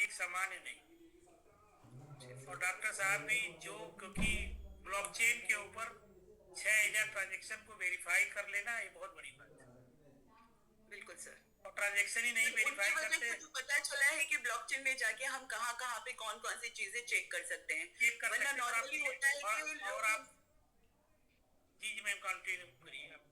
एक सामान्य नहीं। और डॉक्टर साहब भी जो, क्योंकि ब्लॉकचेन के ऊपर 6,000 ट्रांजेक्शन को वेरीफाई कर लेना ये बहुत बड़ी बात है। बिल्कुल सर। और ट्रांजेक्शन ही नहीं उनकी वेरीफाई वजह करते। से तो पता चला है कि ब्लॉकचेन में जाके हम कहाँ कहाँ पे कौन कौन सी चीजें चेक कर सकते हैं, चेक कर वरना सकते हैं। और नॉर्मली आपके होता है कि और लोग, आप, जी जी मैम कंटिन्यू करिए आप।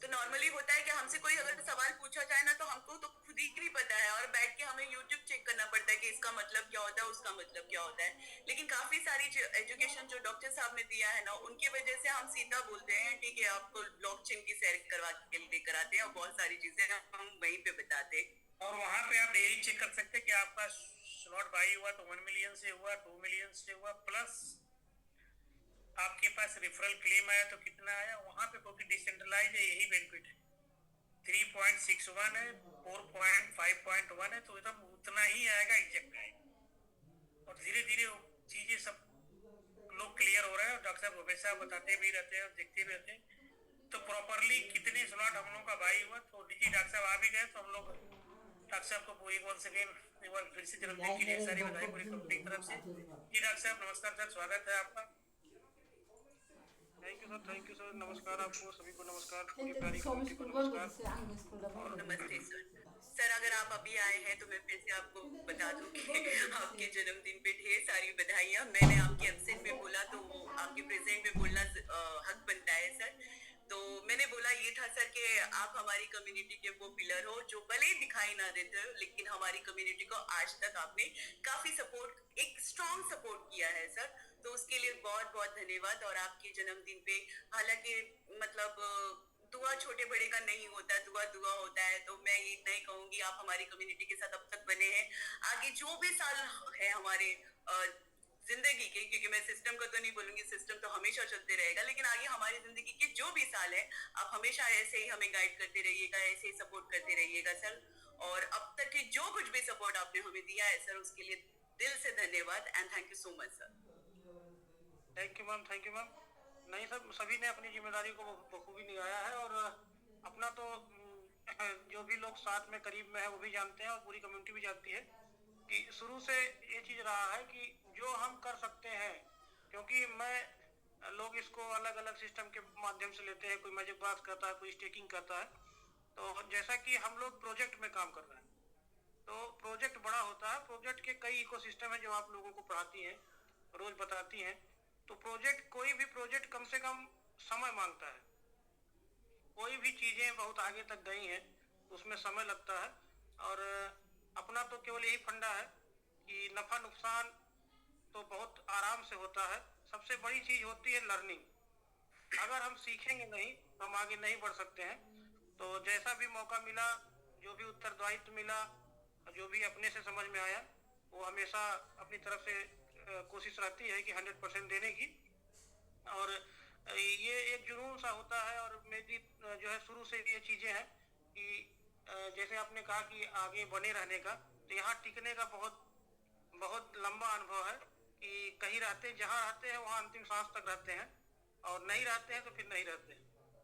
तो नॉर्मली होता है कि हमसे कोई अगर सवाल पूछा जाए ना, तो हमको तो खुद ही नहीं पता है और बैठ के हमें यूट्यूब चेक करना पड़ता है कि इसका मतलब क्या होता है, उसका मतलब क्या होता है। लेकिन काफी सारी जो एजुकेशन जो डॉक्टर साहब ने दिया है ना, उनकी वजह से हम सीधा बोलते हैं ठीक है आपको ब्लॉकचेन की सैर करवा के लेकर आते हैं और बहुत सारी चीजें हम वहीं पे बताते हैं। और वहां पे आप डेली चेक कर सकते हैं कि आपका स्लॉट बाई हुआ तो 1 मिलियन से हुआ, 2 मिलियन से हुआ, प्लस आपके पास रेफरल क्लेम आया तो कितना आया वहां पे, क्योंकि डिसेंट्रलाइज है, यही बेनिफिट है। 3.61 है, 4.5.1 है, तो एकदम उतना ही आएगा, एग्जैक्ट आएगा। और धीरे धीरे चीजें सब लोग क्लियर हो रहे हैं और डॉक्टर साहब हमेशा बताते भी रहते हैं और देखते भी रहते हैं। तो प्रॉपरली कितने स्लॉट हम लोग का बाई हुआ, तो जी डॉक्टर साहब आ भी गए तो हम लोग डॉक्टर साहब को पूरी वंस अगेन एक बार फिर से जन्मदिन की ढेर सारी बधाई पूरी कंपनी की तरफ से। जी डॉक्टर साहब नमस्कार सर, स्वागत है आपका। थैंक यू सर, नमस्कार आपको सभी को, नमस्कार पूरी प्यारी कम्युनिटी को नमस्कार। और नमस्ते सर। सर अगर आप अभी आए हैं तो मैं फिर से आपको बता दूं कि आपके जन्मदिन पे ढेर सारी बधाइयां। मैंने आपके एब्सेंट में बोला तो आपके प्रेजेंट में बोलना हक बनता है सर। तो मैंने बोला ये था सर कि आप हमारी कम्युनिटी के वो पिलर हो जो भले ही दिखाई ना देते हो, लेकिन हमारी कम्युनिटी को आज तक आपने काफी सपोर्ट, एक स्ट्रॉन्ग सपोर्ट किया है सर। तो उसके लिए बहुत बहुत धन्यवाद। और आपके जन्मदिन पे हालांकि मतलब दुआ छोटे बड़े का नहीं होता, दुआ दुआ होता है। तो मैं ये नहीं कहूंगी, आप हमारी कम्युनिटी के साथ अब तक बने हैं। आगे जो भी साल है हमारे जिंदगी के, क्योंकि मैं सिस्टम का तो नहीं बोलूंगी, सिस्टम तो हमेशा चलते रहेगा, लेकिन आगे हमारी जिंदगी के जो भी साल है आप हमेशा ऐसे ही हमें गाइड करते रहिएगा, ऐसे ही सपोर्ट करते रहिएगा सर। और अब तक के जो कुछ भी सपोर्ट आपने हमें दिया है सर, उसके लिए दिल से धन्यवाद and thank you so much sir. Thank you ma'am, thank you ma'am. नहीं सर, सभी ने अपनी जिम्मेदारी को बखूबी निभाया है। और अपना तो जो भी लोग साथ में करीब में है वो भी जानते हैं और पूरी कम्युनिटी भी जानती है कि शुरू से ये चीज रहा है कि जो हम कर सकते हैं, क्योंकि लोग इसको अलग अलग सिस्टम के माध्यम से लेते हैं, कोई मजाक करता है, कोई स्टेकिंग करता है। तो जैसा कि हम लोग प्रोजेक्ट में काम कर रहे हैं, तो प्रोजेक्ट बड़ा होता है, प्रोजेक्ट के कई इकोसिस्टम है जो आप लोगों को पढ़ाती हैं, रोज बताती हैं। तो प्रोजेक्ट, कोई भी प्रोजेक्ट कम से कम समय मांगता है। कोई भी चीजें बहुत आगे तक गई हैं तो उसमें समय लगता है। और अपना तो केवल यही फंडा है कि नफा नुकसान तो बहुत आराम से होता है। सबसे बड़ी चीज होती है लर्निंग। अगर हम सीखेंगे नहीं तो हम आगे नहीं बढ़ सकते हैं। तो जैसा भी मौका मिला, जो भी उत्तरदायित्व मिला, जो भी अपने से समझ में आया, वो हमेशा अपनी तरफ से कोशिश रहती है कि 100% देने की। और ये एक जुनून सा होता है। और मेरी जो है शुरू से ये चीजें हैं कि जैसे आपने कहा कि आगे बने रहने का, तो यहाँ टिकने का बहुत बहुत लंबा अनुभव है कि कहीं रहते, जहाँ रहते हैं वहाँ अंतिम सांस तक रहते हैं, और नहीं रहते हैं तो फिर नहीं रहते हैं।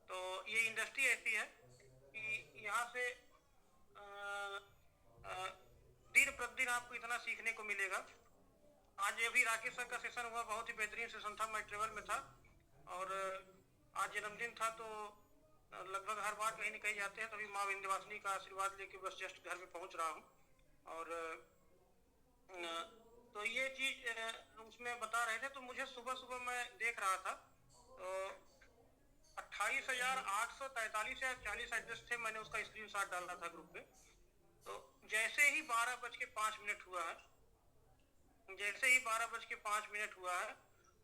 तो ये इंडस्ट्री ऐसी है कि यहाँ से दिन प्रतिदिन आपको इतना सीखने को मिलेगा। आज अभी राकेश सर का सेशन हुआ, बहुत ही बेहतरीन सेशन था, मैं ट्रेवल में था। और आज जन्मदिन था तो लगभग हर बार कहीं न कहीं जाते हैं, तभी माँ विंध्यवासिनी का आशीर्वाद लेके बस जस्ट घर में पहुंच रहा हूँ। और तो ये चीज उसमें बता रहे थे, तो मुझे सुबह सुबह मैं देख रहा था तो 28,843 या 40 एड्रेस थे। मैंने उसका स्क्रीनशॉट डाला था ग्रुप पे। तो जैसे ही 12:05 हुआ है, जैसे ही 12:05 हुआ है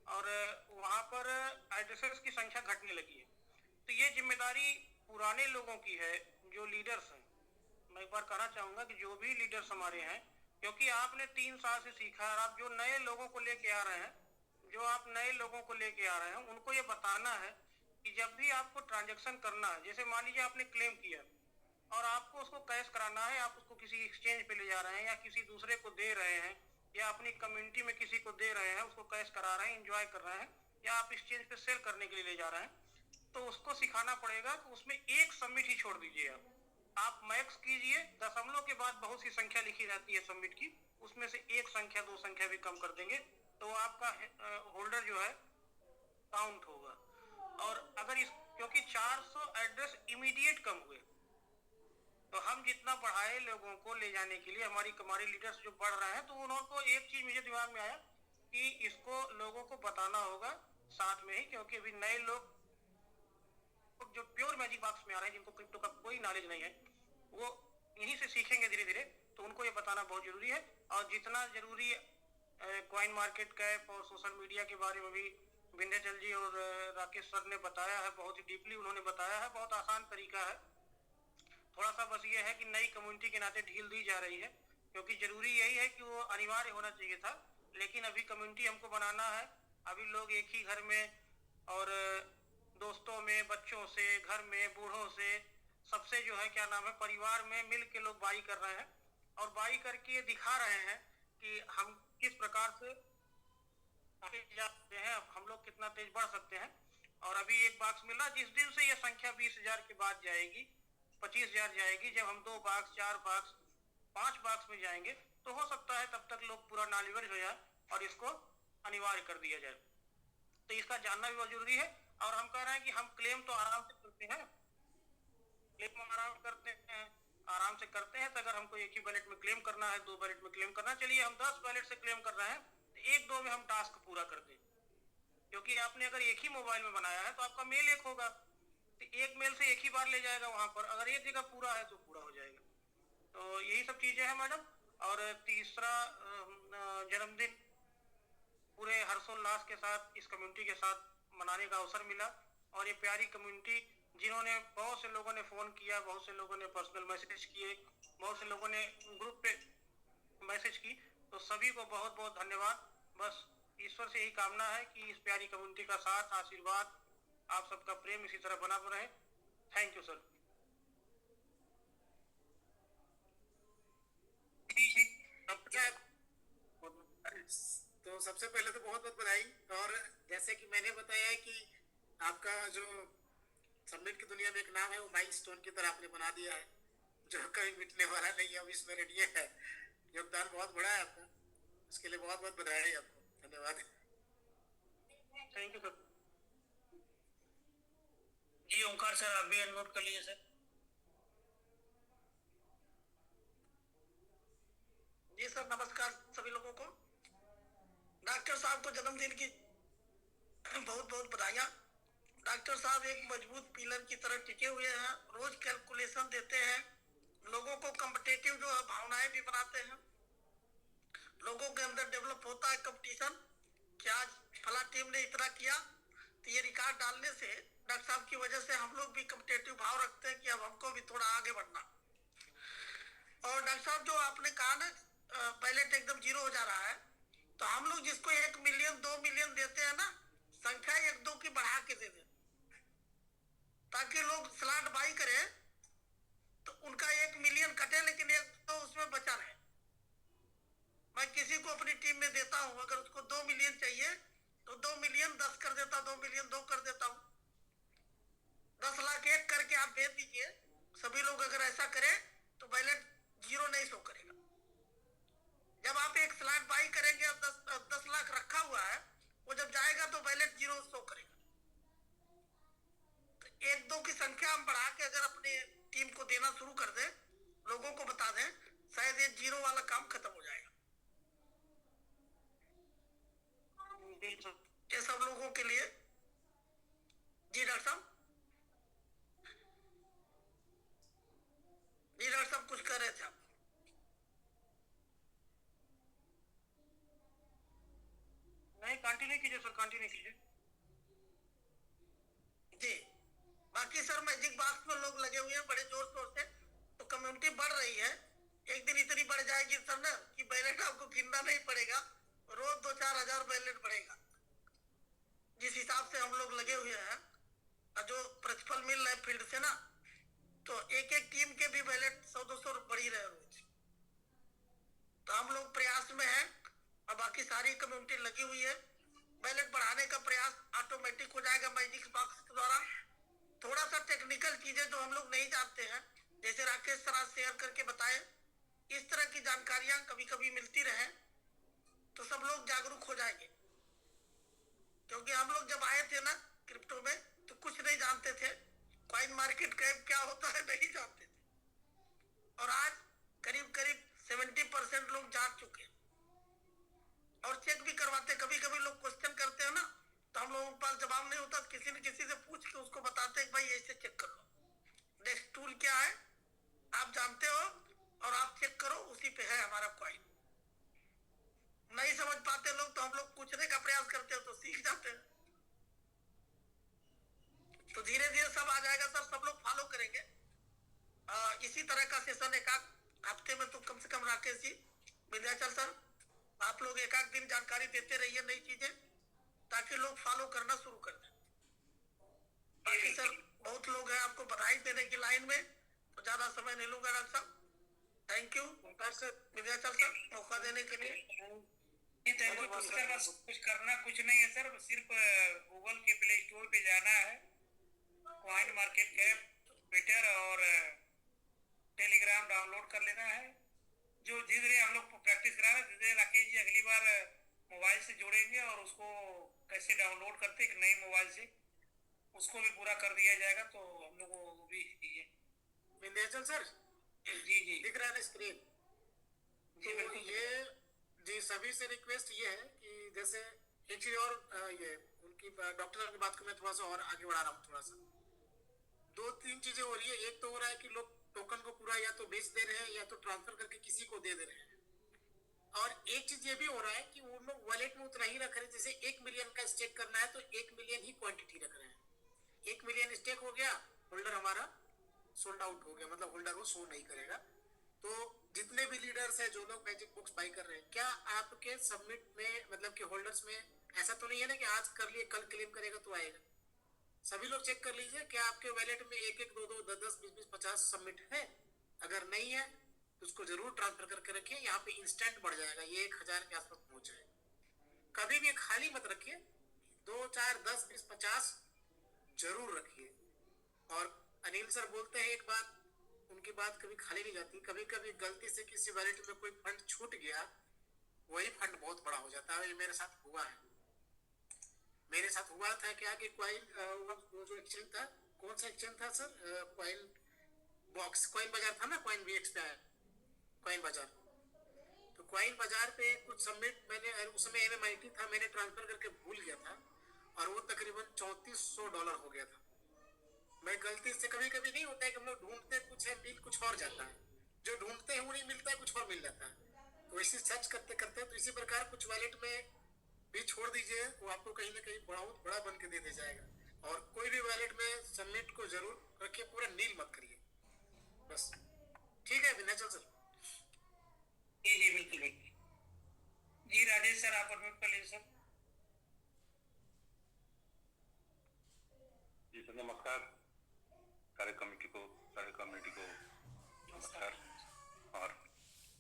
और वहां पर एड्रेसेस की संख्या घटने लगी है। तो ये जिम्मेदारी पुराने लोगों की है, जो लीडर्स हैं। मैं एक बार कहना चाहूंगा कि जो भी लीडर्स हमारे हैं, क्योंकि आपने 3 साल से सीखा है, और आप जो नए लोगों को लेके आ रहे हैं, जो आप नए लोगों को लेके आ रहे हैं, उनको ये बताना है कि जब भी आपको ट्रांजेक्शन करना है, जैसे मान लीजिए आपने क्लेम किया और आपको उसको कैश कराना है, आप उसको किसी एक्सचेंज पे ले जा रहे हैं या किसी दूसरे को दे रहे हैं, या अपनी कम्युनिटी में किसी को दे रहे हैं, उसको कैश करा रहे हैं, एंजॉय कर रहे हैं, या आप एक्सचेंज पे सेल करने के लिए ले जा रहे हैं, तो उसको सिखाना पड़ेगा कि उसमें एक सबमिट ही छोड़ दीजिए। आप मैक्स कीजिए, दशमलव के बाद बहुत सी संख्या लिखी रहती है सबमिट की, उसमें से एक संख्या दो संख्या भी कम कर देंगे तो आपका होल्डर जो है काउंट होगा। और अगर इस क्योंकि 400 एड्रेस इमीडिएट कम हुए, तो हम जितना बढ़ाए लोगों को ले जाने के लिए, हमारे लीडर्स जो बढ़ रहे हैं, तो उनको एक चीज मुझे दिमाग में आया कि इसको लोगों को बताना होगा साथ में ही, क्योंकि अभी नए लोग जो प्योर मैजिक बॉक्स में आ रहे हैं, जिनको क्रिप्टो का कोई नॉलेज नहीं है, वो यहीं से सीखेंगे धीरे धीरे, तो उनको ये बताना बहुत जरूरी है। और जितना जरूरी कॉइन मार्केट कैप और सोशल मीडिया के बारे में भी विंध्याचल जी और राकेश सर ने बताया है, बहुत ही डीपली उन्होंने बताया है, बहुत आसान तरीका है। थोड़ा सा बस ये है कि नई कम्युनिटी के नाते ढील दी जा रही है, क्योंकि जरूरी यही है कि वो अनिवार्य होना चाहिए था, लेकिन अभी कम्युनिटी हमको बनाना है। अभी लोग एक ही घर में और दोस्तों में, बच्चों से, घर में, बूढ़ों से, सबसे जो है क्या नाम है, परिवार में मिल के लोग बाई कर रहे हैं और बाई करके ये दिखा रहे हैं कि हम किस प्रकार से आगे जाते हैं, हम लोग कितना तेज बढ़ सकते हैं। और अभी एक बॉक्स मिला, जिस दिन से ये संख्या 20,000 के बाद जाएगी, 25,000 जाएगी, जब हम 2 बॉक्स, 4 बॉक्स, 5 बॉक्स में जाएंगे, तो हो सकता है तब तक लोग पूरा नॉलेज हो जाए और इसको अनिवार्य कर दिया जाए। तो इसका जानना भी बहुत जरूरी है। और हम कह रहे हैं कि हम क्लेम तो आराम से करते हैं, क्लेम आराम से करते हैं। तो अगर हमको एक ही बैलेट में क्लेम करना है, 2 बैलेट में क्लेम करना, चलिए हम 10 बैलेट से क्लेम कर रहे हैं, तो 1-2 में हम टास्क पूरा कर दें। क्योंकि आपने अगर एक ही मोबाइल में बनाया है तो आपका मेल एक होगा, तो एक मेल से एक ही बार ले जाएगा वहां पर, अगर एक जगह पूरा है तो पूरा हो जाएगा। तो यही सब चीजें हैं मैडम। और तीसरा, जन्मदिन पूरे हर्षोल्लास के साथ इस कम्युनिटी के साथ मनाने का अवसर मिला। और ये प्यारी कम्युनिटी, जिन्होंने, बहुत से लोगों ने फोन किया, बहुत से लोगों ने पर्सनल मैसेज किए, बहुत से लोगों ने ग्रुप पे मैसेज की, तो सभी को बहुत बहुत धन्यवाद। बस ईश्वर से यही कामना है कि इस प्यारी कम्युनिटी का साथ, आशीर्वाद, आप सबका प्रेम इसी तरह बना रहे। Thank you sir. तो सबसे पहले तो बहुत बहुत बधाई। और जैसे कि मैंने बताया कि आपका जो सबनेट की दुनिया में एक नाम है, वो माइलस्टोन की तरह आपने बना दिया है, जो कभी मिटने वाला नहीं है, अविस्मरणीय है। योगदान बहुत बड़ा है आपका, उसके लिए बहुत बहुत बधाई आपको, धन्यवाद। Thank you sir. जी ओंकार सर, आप भी अनम्यूट कर लीजिए सर। जी सर, नमस्कार सभी लोगों को। डॉक्टर साहब को जन्मदिन की बहुत बहुत बधाइयाँ। डॉक्टर साहब एक मजबूत पिलर की तरह टिके हुए हैं, रोज कैलकुलेशन देते हैं, लोगों को कॉम्पिटिटिव जो है भावनाएं भी बनाते हैं, लोगों के अंदर डेवलप होता है कंपटीशन कि आज फला टीम ने इतना किया, तो ये रिकॉर्ड डालने से डॉक्टर साहब की वजह से हम लोग भी कॉम्पिटिटिव भाव रखते हैं कि अब हमको भी थोड़ा आगे बढ़ना। और डॉक्टर साहब जो आपने कहा ना, बैलेट एकदम जीरो हो जा रहा है, तो हम लोग जिसको 1 मिलियन 2 मिलियन देते हैं ना, संख्या 1-2 की बढ़ा के दे दें, ताकि लोग स्लॉट बाई करें तो उनका 1 मिलियन कटे, लेकिन 1-2 उसमें बचा रहे। मैं किसी को अपनी टीम में देता हूं, अगर उसको 2 मिलियन चाहिए तो 2 मिलियन 10 कर देता, 2 मिलियन 2 कर देता हूं, 10 लाख 1 करके आप भेज दीजिए। सभी लोग अगर ऐसा करें तो बैलेट जीरो नहीं शो करेगा। जब आप एक स्लॉट बाई करेंगे और 10 लाख रखा हुआ है, वो जब जाएगा तो बैलेट जीरो शो करेगा। तो 1-2 की संख्या हम बढ़ा के अगर अपनी टीम को देना शुरू कर दें, लोगों को बता दें, शायद ये जीरो वाला काम खत्म हो जाएगा। ये सब लोगों के लिए। जी डॉक्टर साहब। जी डॉक्टर साहब, कुछ कर रहे थे आप? नहीं, कंटिन्यू कीजिए सर, कंटिन्यू कीजिए। जी, बाकी सर मैजिक बॉक्स में लोग लगे हुए हैं बड़े जोर शोर से, तो कम्युनिटी बढ़ रही है। एक दिन इतनी बढ़ जाएगी सर ना कि बैलेट आपको गिनना नहीं पड़ेगा, रोज 2-4 हजार बैलेट बढ़ेगा। जिस हिसाब से हम लोग लगे हुए हैं और जो प्रतिफल मिल रहा है फील्ड से ना, तो एक एक टीम के भी बैलेट 100-200 बढ़ ही रहे रोज। तो हम लोग प्रयास में हैं और बाकी सारी कम्युनिटी लगी हुई है। बैलेट बढ़ाने का प्रयास ऑटोमेटिक हो जाएगा मैजिक बॉक्स के द्वारा। थोड़ा सा टेक्निकल चीजें जो हम लोग नहीं जानते हैं, जैसे राकेश सर आज शेयर करके बताए इस तरह की जानकारियां कभी कभी मिलती रहे तो सब लोग जागरूक हो जाएंगे। क्योंकि हम लोग जब आए थे ना क्रिप्टो में तो कुछ नहीं जानते थे, कॉइन मार्केट कैप क्या होता है नहीं जानते थे, और आज करीब करीब 70% लोग जान चुके हैं और चेक भी करवाते। कभी कभी लोग क्वेश्चन करते हैं ना तो हम लोगों के पास जवाब नहीं होता, किसी न किसी से पूछ के उसको बताते हैं भाई ऐसे चेक कर लो, नेक्स्ट टूल क्या है आप जानते हो और आप चेक करो, उसी पे है हमारा कॉइन। नहीं समझ पाते लोग तो हम लोग पूछने का प्रयास करते हैं तो सीख जाते हैं। तो धीरे धीरे सब आ जाएगा सर, सब लोग फॉलो करेंगे। इसी तरह का सेशन एक आध हफ्ते में तो कम से कम राकेश जी, विंध्याचल सर, आप लोग एक आध दिन जानकारी देते रहिए नई चीजें, ताकि लोग फॉलो करना शुरू कर दें। बाकी सर बहुत लोग हैं आपको बधाई देने की लाइन में, तो ज्यादा समय नहीं लूंगा डॉक्टर साहब। थैंक यू विंध्याचल सर मौका देने के लिए। कुछ करना कुछ नहीं है सर, सिर्फ गूगल के प्ले स्टोर पे जाना है, कॉइन मार्केट कैप, ट्विटर और टेलीग्राम डाउनलोड कर लेना है। जो धीरे धीरे हम लोग प्रैक्टिस करा रहे हैं, धीरे राकेश जी अगली बार मोबाइल से जोड़ेंगे और उसको कैसे डाउनलोड करते एक नए मोबाइल से, उसको भी पूरा कर दिया जाएगा। तो हम लोग को भी विंध्याचल सर जी जी दिख रहा है ना स्क्रीन? जी बिल्कुल। ये जी सभी से रिक्वेस्ट ये है कि जैसे एक चीज और ये उनकी डॉक्टर की बात को मैं थोड़ा सा और आगे बढ़ा रहा हूँ। थोड़ा सा दो तीन चीजें हो रही है। एक तो हो रहा है कि लोग टोकन को पूरा या तो बेच दे रहे हैं या तो ट्रांसफर करके किसी को दे रहे हैं, और एक चीज ये भी हो रहा है कि वो लोग वॉलेट में उतना ही रख रहे हैं। जैसे 1 मिलियन का स्टेक करना है तो 1 मिलियन ही क्वांटिटी रख रहे हैं। 1 मिलियन स्टेक हो गया, होल्डर हमारा सोल्ड आउट हो गया, मतलब होल्डर वो शो नहीं करेगा। तो जितने भी लीडर्स हैं जो लोग मैजिक बुक्स बाई कर रहे हैं, क्या आपके सबमिट में मतलब कि होल्डर्स में ऐसा तो नहीं है ना कि आज कर लिए कल क्लेम करेगा तो आएगा? सभी लोग चेक कर लीजिए क्या आपके वैलेट में 1-1, 2-2, 10-10, 20-20, 50 सबमिट है। अगर नहीं है तो उसको जरूर ट्रांसफर करके रखिए, यहाँ पे इंस्टेंट बढ़ जाएगा, ये 1000 के आसपास पहुंच जाएगा। कभी भी खाली मत रखिए, 2, 4, 10, 20, 50 जरूर रखिए। और अनिल सर बोलते हैं एक बात, उनकी बात कभी खाली नहीं जाती। कभी कभी गलती से किसी वैलेट में कोई फंड छूट गया, वही फंड बहुत बड़ा हो जाता है। ये मेरे साथ हुआ है। मेरे साथ हुआ था क्या कि कॉइन वो जो एक्सचेंज था, कौन सा एक्सचेंज था सर? कॉइन बॉक्स, कॉइन बाजार था ना, कॉइन बीएक्स पे आया कॉइन बाजार। तो कॉइन बाजार पे कुछ सबमिट मैंने उस समय MMIT था, मैंने ट्रांसफर करके भूल गया था और वो तकरीबन $3400 हो गया था। मैं गलती से, कभी कभी नहीं होता है कि हम लोग ढूंढते कुछ है मिल कुछ और जाता है, जो ढूंढते हैं वो नहीं मिलता है, कुछ और मिल जाता है। तो इसी सर्च करते करते तो इसी प्रकार कुछ वैलेट में भी छोड़ दीजिए, वो आपको कहीं ना कहीं बहुत बड़ा बन के दे दे जाएगा। और कोई भी वैलेट में सबमिट को जरूर रखिए, पूरा नील मत करिए बस। ठीक है विंध्याचल सर? जी जी बिल्कुल बिल्कुल जी। राजेश सर आप अनम्यूट कर लीजिए सर। जी सर नमस्कार, सारे कमेटी को नमस्कार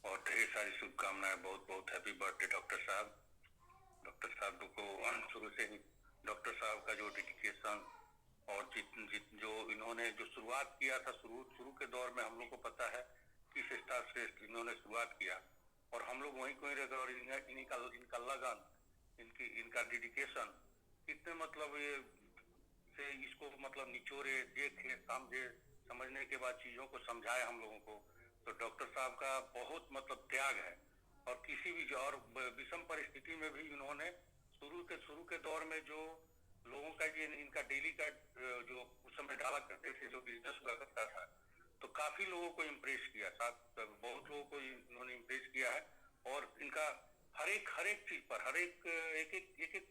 और ढेर सारी शुभकामनाएं। बहुत बहुत हैप्पी बर्थडे डॉक्टर साहब। डॉक्टर साहब को शुरू से ही डॉक्टर साहब का जो डेडिकेशन और जो इन्होंने जो शुरुआत किया था, शुरू के दौर में हम लोग को पता है किस स्टार से इन्होंने शुरुआत किया और हम लोग वहीं कोई रह गए। और इनका लगन, इनका डेडिकेशन कितने मतलब ये से इसको मतलब निचोड़े, देखे, समझे, समझने के बाद चीजों को समझाए हम लोगों को। तो डॉक्टर साहब का बहुत मतलब त्याग है और किसी भी और विषम परिस्थिति में भी इन्होंने शुरू के दौर में जो लोगों का ये इनका डेली का जो उस समय डाला करते थे, जो बिजनेस हुआ करता था, तो काफी लोगों को इम्प्रेस किया, साथ बहुत लोगों को इन्होंने इम्प्रेस किया है। और इनका हर एक चीज पर, हर एक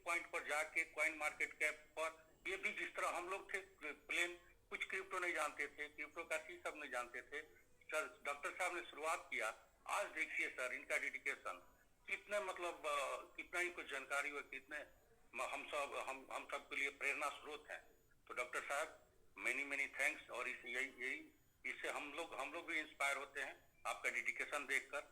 पॉइंट पर जाके कॉइन मार्केट कैप पर, ये भी जिस तरह हम लोग थे प्लेन कुछ क्रिप्टो नहीं जानते थे, क्रिप्टो का चीज सब नहीं जानते थे सर, डॉक्टर साहब ने शुरुआत किया। आज देखिए सर इनका डेडिकेशन कितने मतलब कितना ही कुछ जानकारी हो, कितने हम सब के लिए प्रेरणा स्रोत है। तो डॉक्टर साहब मेनी थैंक्स। और इससे हम लोग भी इंस्पायर होते हैं आपका डेडिकेशन देखकर।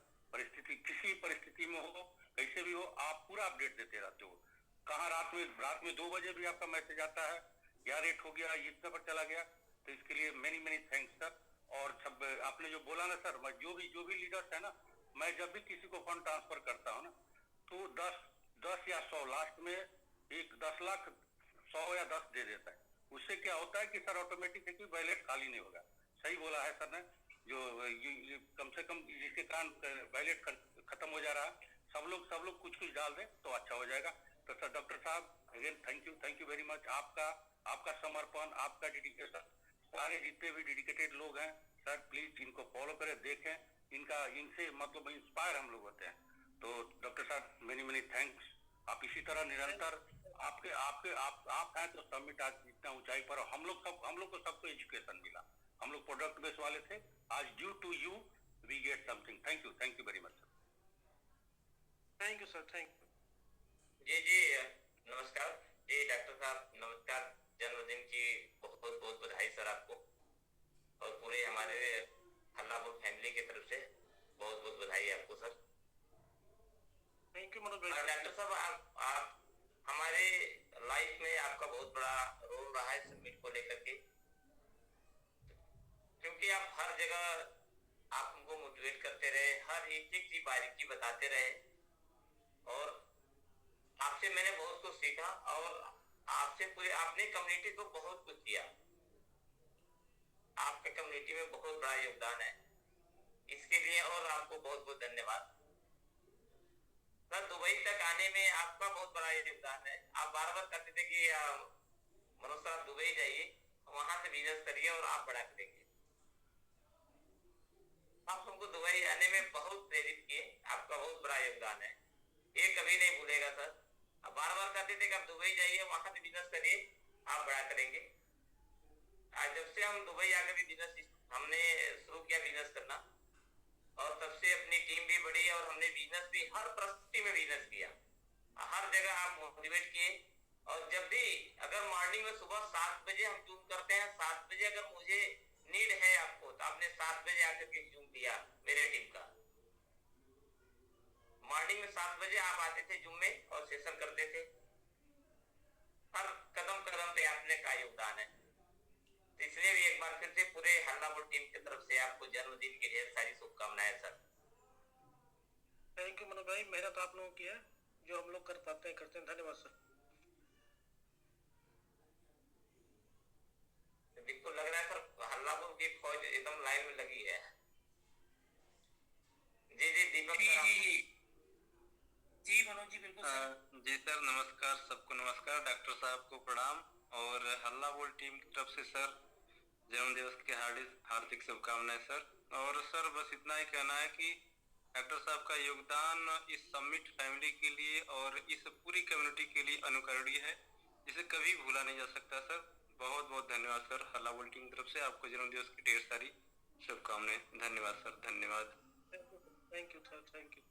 किसी परिस्थिति में हो, कैसे भी हो, आप पूरा अपडेट देते रहते हो। कहाँ रात में 2 बजे भी आपका मैसेज आता है, क्या रेट हो गया, इतना पर चला गया। तो इसके लिए मेनी थैंक्स सर। और सब आपने जो बोला ना सर, मैं जो भी लीडर्स है ना, मैं जब भी किसी को फंड ट्रांसफर करता हूँ ना, तो 10 या 100 लास्ट में एक 10 लाख 100 या 10 दे देता है। उससे क्या होता है कि सर ऑटोमेटिक है कि बैलेट खाली नहीं होगा। सही बोला है सर ने, जो ये कम से कम जिसके कारण बैलेट खत्म हो जा रहा है, सब लोग कुछ डाल दें तो अच्छा हो जाएगा। तो सर डॉक्टर साहब again thank you very much. आपका समर्पण, आपका डेडिकेशन, सारे जितने भी डेडिकेटेड लोग हैं सर, प्लीज इनको फॉलो करें, देखें इनसे मतलब इंस्पायर हम लोग होते हैं। तो डॉक्टर साहब मेनी थैंक्स। आप इसी तरह निरंतर आप हैं तो समिट आज इतना ऊंचाई पर, हम लोग को सबको एजुकेशन मिला। हम लोग प्रोडक्ट बेस वाले थे, आज due to you we get something. Thank you very much sir. Thank you sir, thank you. जी नमस्कार जी डॉक्टर साहब, नमस्कार। जन्मदिन की बहुत बहुत बधाई सर आपको, और पूरे हमारे हल्लापुर फैमिली की तरफ से बहुत बहुत बधाई आपको सर। थैंक यू मनोज भाई। डॉक्टर साहब आप हमारे लाइफ में आपका बहुत बड़ा रोल रहा है समिट को लेकर के, क्योंकि आप हर जगह आप हमको मोटिवेट करते रहे, हर एक चीज बारीकी बताते रहे, और आपसे मैंने बहुत कुछ सीखा, और आपसे पूरे आपने कम्युनिटी को बहुत कुछ दिया। आपके कम्युनिटी में बहुत बड़ा योगदान है, इसके लिए और आपको बहुत बहुत धन्यवाद सर। दुबई तक आने में आपका बहुत बड़ा योगदान है। आप बार बार कहते थे कि मनोज सर आप दुबई जाइए, वहां से बिजनेस करिए और आप बड़ा करेंगे। आप हमको दुबई आने में बहुत प्रेरित किए, आपका बहुत बड़ा योगदान है, ये कभी नहीं भूलेगा सर। आप बार बार कहते थे कि आप दुबई जाइए, वहां से बिजनेस करिए, आप बड़ा करेंगे। आज जब से हम दुबई आकर भी बिजनेस हमने शुरू किया बिजनेस करना, और तब से अपनी टीम भी बढ़ी, और हमने बिजनेस भी हर परिस्थिति में बिजनेस किया। हर जगह आप मोटिवेट किए, और जब भी अगर मॉर्निंग में सुबह 7 बजे हम जूम करते हैं, 7 बजे अगर मुझे नीड है आपको, तो आपने 7 बजे आकर के जूम दिया मेरे टीम का। मॉर्निंग में 7 बजे आप आते थे जूम में और सेशन करते थे। हर कदम कदम पे आपने का योगदान है, तो इसलिए भी एक बार फिर से पूरे हल्लापुर टीम की तरफ से आपको जन्मदिन की ढेर सारी शुभकामनाएं सर। थैंक यू मनोज भाई, मेहनत आप लोगों की है, जो हम लोग कर पाते हैं करते हैं। धन्यवाद सर। बिल्कुल लग रहा है सर हल्लापुर की फौज एकदम लाइन में लगी है। जी दीपक सर। जी मनोज जी बिल्कुल सर। जी सर नमस्कार, सबको नमस्कार, डॉक्टर साहब को प्रणाम, और हल्ला बोल टीम की तरफ से सर जन्मदिवस की हार्दिक शुभकामनाएं सर। और सर बस इतना ही कहना है कि डॉक्टर साहब का योगदान इस समिट फैमिली के लिए और इस पूरी कम्युनिटी के लिए अनुकरणीय है, जिसे कभी भूला नहीं जा सकता सर। बहुत बहुत धन्यवाद सर, हल्ला बोल टीम की तरफ से आपको जन्मदिवस की ढेर सारी शुभकामनाएं। धन्यवाद सर, धन्यवाद। Thank you sir, thank you.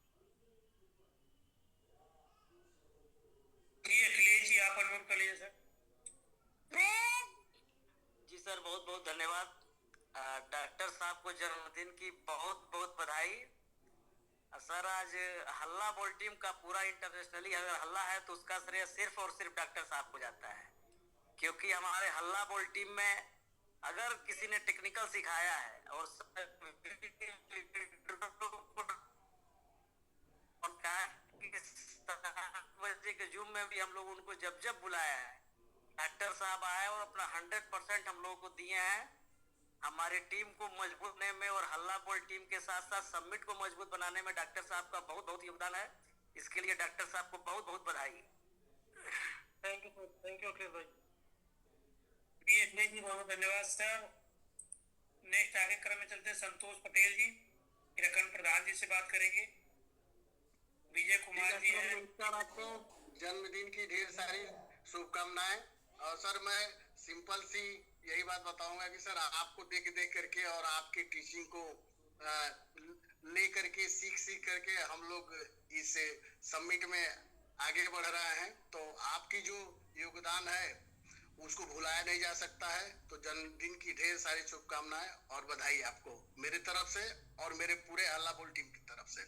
जी अखिलेश जी आप अनम्यूट कर लीजिए सर। जी सर बहुत बहुत धन्यवाद। डॉक्टर साहब को जन्मदिन की बहुत बहुत बधाई सर। आज हल्ला बोल टीम का पूरा इंटरनेशनली अगर हल्ला है तो उसका श्रेय सिर्फ और सिर्फ डॉक्टर साहब को जाता है, क्योंकि हमारे हल्ला बोल टीम में अगर किसी ने टेक्निकल सिखाया है और बजे के जूम में भी हम लोग उनको जब बुलाया है, डॉक्टर साहब आए और अपना 100% हम लोगों को दिए हैं हमारी टीम को मजबूत बनाने में, और हल्ला बोल टीम के साथ साथ समिट को मजबूत बनाने में डॉक्टर साहब का बहुत बहुत योगदान है। इसके लिए डॉक्टर साहब को बहुत बहुत बधाई। थैंक यू अखिलेश भाई। जी अखिलेश जी बहुत धन्यवाद सर। नेक्स्ट आगे क्रम में चलते हैं संतोष पटेल जी, फिर अखंड प्रधान जी से बात करेंगे। विजय कुमार जी हैं। जन्मदिन की ढेर सारी शुभकामनाएं। और सर मैं सिंपल सी यही बात बताऊंगा कि सर आपको देख करके और आपके टीचिंग को ले करके सीख करके हम लोग इस समिट में आगे बढ़ रहे हैं। तो आपकी जो योगदान है उसको भुलाया नहीं जा सकता है। तो जन्मदिन की ढेर सारी शुभकामनाएं और बधाई आपको मेरे तरफ से और मेरे पूरे हल्ला बोल टीम की तरफ से।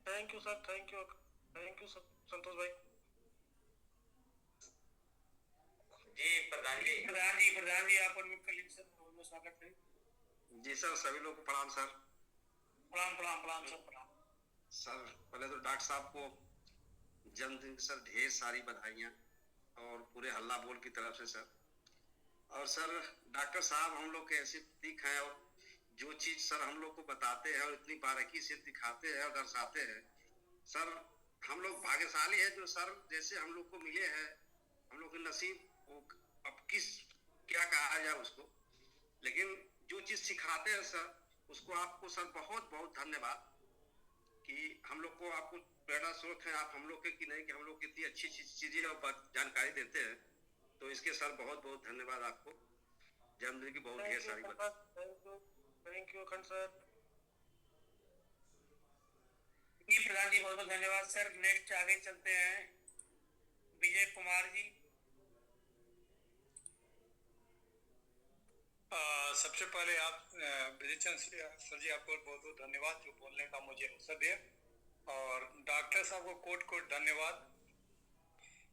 Thank you sir, thank you sir Santosh भाई। जी प्रधान जी प्रधान जी आप अनम्यूट कर लीजिए सर, बहुत बहुत स्वागत है। जी सर, सभी लोग को प्रणाम सर। प्रणाम प्रणाम प्रणाम सर, प्रणाम। सर पहले तो डॉक्टर साहब को जन्मदिन की सर ढेर सारी बधाइयाँ, और पूरे हल्ला बोल की तरफ से सर। और सर डॉक्टर साहब हम लोग के ऐसे प्रतीक हैं, और जो चीज सर हम लोग को बताते हैं और इतनी बारीकी से दिखाते हैं और दर्शाते हैं सर, हम लोग भाग्यशाली है जो सर जैसे हम लोग को मिले हैं। हम लोग के नसीब वो अब किस क्या कहा जाए उसको, लेकिन जो चीज सिखाते हैं सर उसको आपको सर बहुत बहुत धन्यवाद कि हम लोग को आपको प्रेरणा स्रोत है आप हम लोग के, कि नहीं कि हम लोग कितनी अच्छी चीजें और जानकारी देते हैं। तो इसके सर बहुत बहुत धन्यवाद आपको। जन्मदिन की बहुत ढेर सारी बधाई। थैंक यू अखंड सर। जी प्रधान जी, बहुत बहुत धन्यवाद सर। नेक्स्ट आगे चलते हैं, विजय कुमार जी। सबसे पहले आप विजय चंद सर जी, आपको बहुत बहुत धन्यवाद जो बोलने का मुझे अवसर दिया, और डॉक्टर साहब को कोट कोट धन्यवाद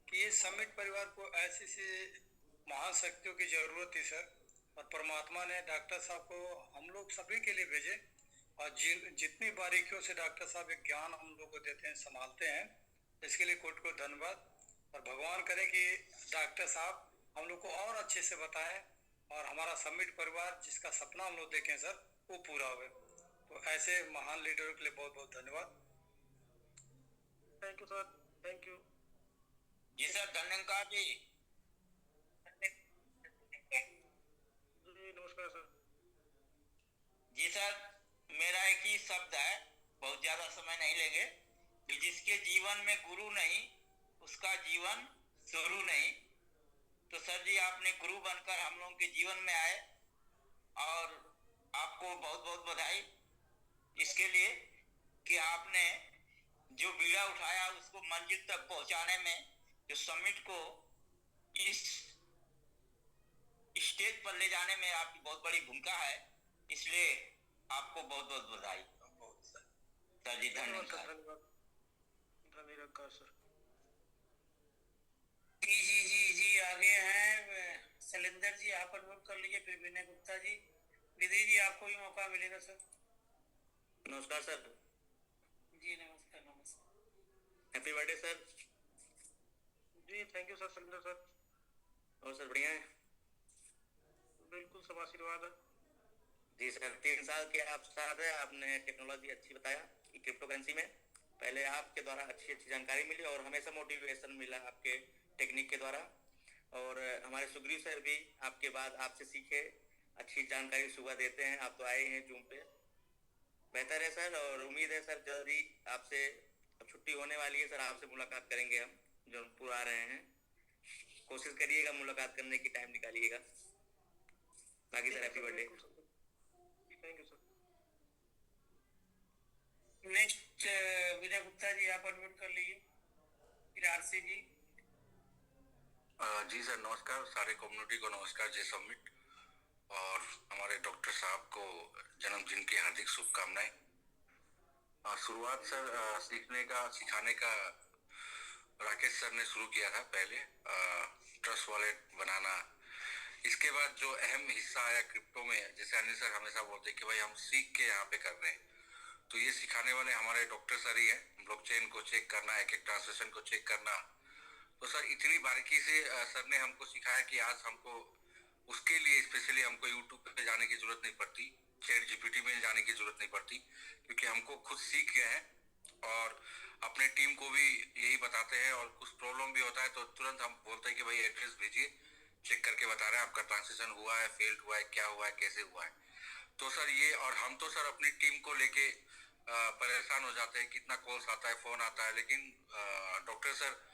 कि ये समिट परिवार को ऐसी सी महान शक्तियों की जरूरत थी सर, और परमात्मा ने डॉक्टर साहब को हम लोग सभी के लिए भेजे, और जितनी बारीकियों से डॉक्टर साहब एक ज्ञान हम लोग को देते हैं, संभालते हैं, इसके लिए कोट कोट धन्यवाद। और भगवान करे कि डॉक्टर साहब हम लोग को और अच्छे से बताएं, और हमारा समिट परिवार जिसका सपना हम लोग देखें सर वो पूरा हो। तो ऐसे महान लीडरों के लिए बहुत बहुत धन्यवाद। Thank you sir, thank you. जी सर, धन्यवाद जी। जी नमस्कार सर। जी सर, मेरा एक ही शब्द है, बहुत ज्यादा समय नहीं लेंगे, कि जिसके जीवन में गुरु नहीं उसका जीवन शुरू नहीं। तो सर जी, आपने गुरु बनकर हम लोगों के जीवन में आए, और आपको बहुत बहुत बधाई इसके लिए कि आपने जो बीड़ा उठाया उसको मंजिल तक पहुंचाने में, जो समिट को इस स्टेज पर ले जाने में आपकी बहुत बड़ी भूमिका है, इसलिए आपको बहुत बहुत बधाई सर जी। धन्यवाद। धन्यवाद सर। जी आगे हैं शैलेंद्र जी, आप अनम्यूट कर लीजिए, फिर विनय गुप्ता जी। विधि जी, आपको भी मौका मिलेगा सर। नमस्कार सर। जी नमस्कार नमस्कार। Happy birthday sir. जी thank you sir, Shailendra sir. और सर बढ़िया है? बिल्कुल सब आशीर्वाद है जी सर। 3 साल के आप साथ हैं, आपने टेक्नोलॉजी अच्छी बताया कि क्रिप्टो करेंसी में पहले आपके द्वारा अच्छी अच्छी जानकारी मिली, और हमेशा मोटिवेशन मिला आपके टेक्निक के द्वारा। और हमारे सुग्रीव सर भी आपके बाद आपसे सीखे, अच्छी जानकारी सुबह देते हैं। आप तो आए हैं जूम पे, बेहतर है सर। और उम्मीद है सर जल्दी आपसे, अब छुट्टी होने वाली है सर, आपसे मुलाकात करेंगे हम, जौनपुर आ रहे हैं। कोशिश करिएगा मुलाकात करने की, टाइम निकालिएगा। बाकी sir happy birthday. Thank you sir. Next Vinay Gupta ji, आप अनम्यूट कर लीजिए, फिर आरसी जी। जी सर नमस्कार, सारे कम्युनिटी को नमस्कार। जय समिट, और हमारे डॉक्टर साहब को जन्मदिन की हार्दिक शुभकामनाएं। शुरुआत सर सीखने का सिखाने का राकेश सर ने शुरू किया था पहले, ट्रस्ट वॉलेट बनाना। इसके बाद जो अहम हिस्सा आया क्रिप्टो में, जैसे अनिल सर हमेशा बोलते कि भाई हम सीख के यहाँ पे कर रहे हैं, तो ये सिखाने वाले हमारे डॉक्टर सर ही है। ब्लॉकचेन को चेक करना, एक एक ट्रांजेक्शन को चेक करना, तो सर इतनी बारीकी से सर ने हमको सिखाया कि आज हमको उसके लिए स्पेशली हमको यूट्यूब पे जाने की जरूरत नहीं पड़ती, चैट जीपीटी में जाने की जरूरत नहीं पड़ती, क्योंकि हमको खुद सीख गए हैं, और अपने टीम को भी यही बताते हैं। और कुछ प्रॉब्लम भी होता है तो तुरंत हम बोलते हैं कि भाई एड्रेस भेजिए, चेक करके बता रहे हैं आपका ट्रांजेक्शन हुआ है, फेल्ड हुआ है, क्या हुआ है, कैसे हुआ है। तो सर ये, और हम तो सर अपनी टीम को लेके परेशान हो जाते हैं, कितना कॉल्स आता है, फोन आता है, लेकिन डॉक्टर सर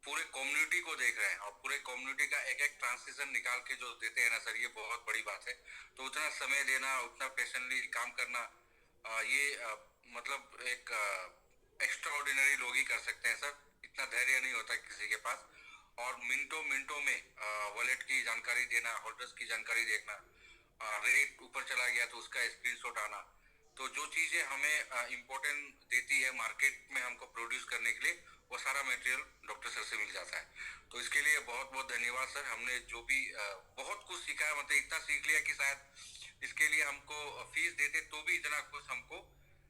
पूरे कम्युनिटी को देख रहे हैं, और पूरे कम्युनिटी का एक एक ट्रांसलेशन निकाल के जो देते हैं ना सर, ये बहुत बड़ी बात है। तो उतना समय देना, उतना पेशेंटली काम करना, ये मतलब एक एक्स्ट्रा ऑर्डिनरी लोग ही कर सकते हैं सर, इतना धैर्य नहीं होता किसी के पास। और मिनटों मिनटों में वॉलेट की जानकारी देना, होल्डर्स की जानकारी देखना, रेट ऊपर चला गया तो उसका स्क्रीनशॉट आना, तो जो चीजें हमें इम्पोर्टेंट देती है मार्केट में हमको प्रोड्यूस करने के लिए, वो सारा मटेरियल डॉक्टर सर से मिल जाता है। तो इसके लिए बहुत बहुत धन्यवाद सर। हमने जो भी बहुत कुछ सीखा है, मतलब इतना सीख लिया कि शायद इसके लिए हमको फीस देते तो भी इतना कुछ हमको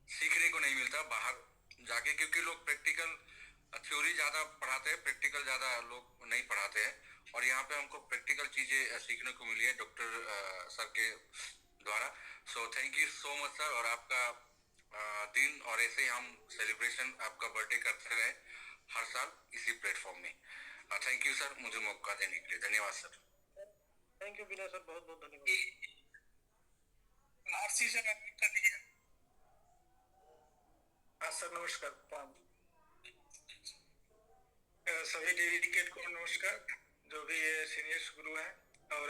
सीखने को नहीं मिलता बाहर जाके, क्योंकि लोग प्रैक्टिकल थ्योरी ज़्यादा पढ़ाते हैं, प्रैक्टिकल ज़्यादा लोग नहीं पढ़ाते हैं। और यहाँ पे हमको प्रैक्टिकल चीज़ें सीखने को मिली है डॉक्टर सर के द्वारा। So thank you so much sir, और आपका दिन और ऐसे ही हम सेलिब्रेशन आपका बर्थडे करते रहे हर साल इसी प्लेटफॉर्म में। थैंक यू सर, मुझे मौका देने के लिए धन्यवाद sir. Thank you Vinay sir, बहुत बहुत धन्यवाद। आरसी सर कर लीजिए। हाँ सर नमस्कार। सभी डेडिकेट को नमस्कार, जो भी सीनियर्स गुरु हैं, और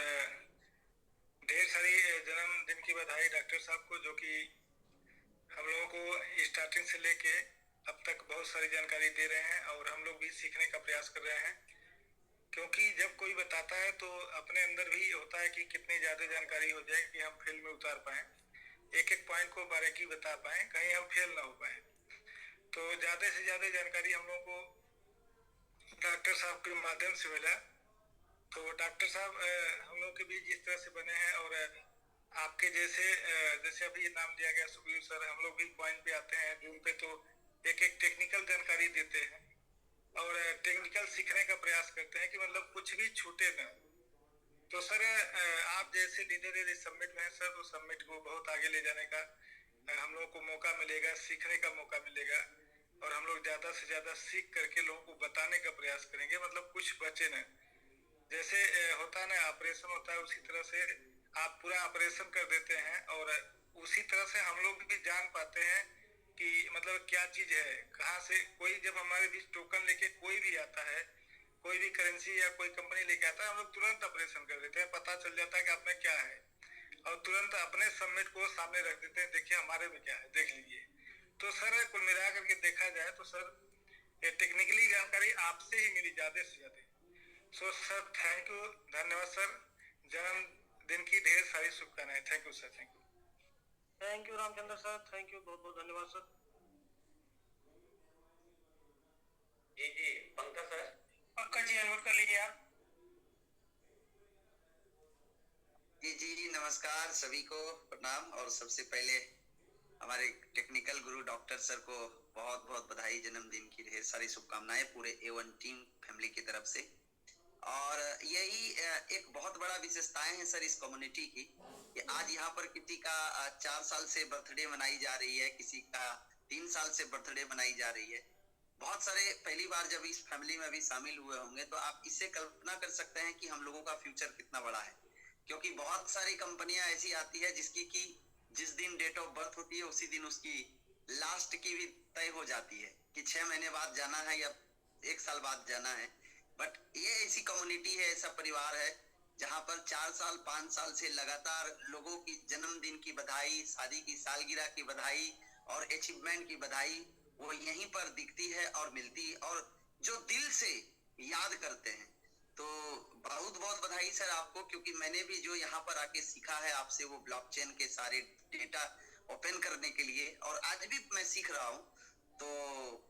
ढेर सारी जन्मदिन की बधाई डॉक्टर साहब को, जो कि हम लोगों को स्टार्टिंग से लेके अब तक बहुत सारी जानकारी दे रहे हैं और हम लोग भी सीखने का प्रयास कर रहे हैं। क्योंकि जब कोई बताता है तो अपने अंदर भी होता है कि कितनी ज़्यादा जानकारी हो जाए कि हम फेल में उतार पाएँ, एक एक पॉइंट को बारीकी बता पाएँ, कहीं हम फेल ना हो पाएँ। तो ज़्यादा से ज़्यादा जानकारी हम लोगों को डॉक्टर साहब के माध्यम से मिला। तो डॉक्टर साहब हम लोग के बीच जिस तरह से बने हैं, और आपके जैसे अभी नाम दिया गया सुखबीर सर, हम लोग भी पॉइंट पे आते हैं जूम पे, तो एक एक टेक्निकल जानकारी देते हैं और टेक्निकल सीखने का प्रयास करते हैं कि मतलब कुछ भी छूटे ना। तो सर आप जैसे लीडर इस समिट में हैं सर, उस समिट को बहुत आगे ले जाने का हम लोगों को मौका मिलेगा, सीखने का मौका मिलेगा, और हम लोग ज़्यादा से ज़्यादा सीख करके लोगों को बताने का प्रयास करेंगे, मतलब कुछ बचे ना। जैसे होता है ना ऑपरेशन होता है, उसी तरह से आप पूरा ऑपरेशन कर देते हैं, और उसी तरह से हम लोग भी जान पाते हैं कि मतलब क्या चीज़ है, कहाँ से कोई जब हमारे बीच टोकन लेके कोई भी आता है, कोई भी करेंसी या कोई कंपनी लेके आता है, हम लोग तुरंत ऑपरेशन कर देते हैं, पता चल जाता है कि आप में क्या है, और तुरंत अपने सबमिट को सामने रख देते हैं, देखिए हमारे में क्या है, देख लीजिए। तो सर कुल मिला करके देखा जाए तो सर ये टेक्निकली जानकारी आपसे ही मिली ज़्यादा से ज़्यादा। सो सर थैंक यू, धन्यवाद सर, जन्मदिन की ढेर सारी शुभकामनाएं। Thank you sir, thank you. Thank you Ramchandra sir, thank you, बहुत बहुत धन्यवाद सर। जी पंकज सर। पंकज जी अनम्यूट कर लीजिए आप। जी नमस्कार, सभी को प्रणाम। और सबसे पहले हमारे टेक्निकल गुरु डॉक्टर सर को बहुत बहुत बधाई, जन्मदिन की ढेर सारी शुभकामनाएं पूरे A1 टीम फैमिली की तरफ से। और यही एक बहुत बड़ा विशेषताएं हैं सर इस कम्युनिटी की, कि आज यहाँ पर किसी का 4 साल से बर्थडे मनाई जा रही है, किसी का 3 साल से बर्थडे मनाई जा रही है। बहुत सारे पहली बार जब इस फैमिली में भी शामिल हुए होंगे, तो आप इससे कल्पना कर सकते हैं कि हम लोगों का फ्यूचर कितना बड़ा है। क्योंकि बहुत सारी कंपनियां ऐसी आती है जिसकी कि जिस दिन डेट ऑफ बर्थ होती है उसी दिन उसकी लास्ट की भी तय हो जाती है कि 6 महीने बाद जाना है या 1 साल बाद जाना है। बट ये ऐसी कम्युनिटी है, ऐसा परिवार है जहां पर 4 साल 5 साल से लगातार लोगों की जन्मदिन की बधाई, शादी की सालगिरह की बधाई और अचीवमेंट की बधाई वो यहीं पर दिखती है और मिलती है, और जो दिल से याद करते हैं। तो बहुत बहुत बधाई सर आपको, क्योंकि मैंने भी जो यहाँ पर आके सीखा है आपसे वो ब्लॉकचेन के सारे डेटा ओपन करने के लिए, और आज भी मैं सीख रहा हूँ। तो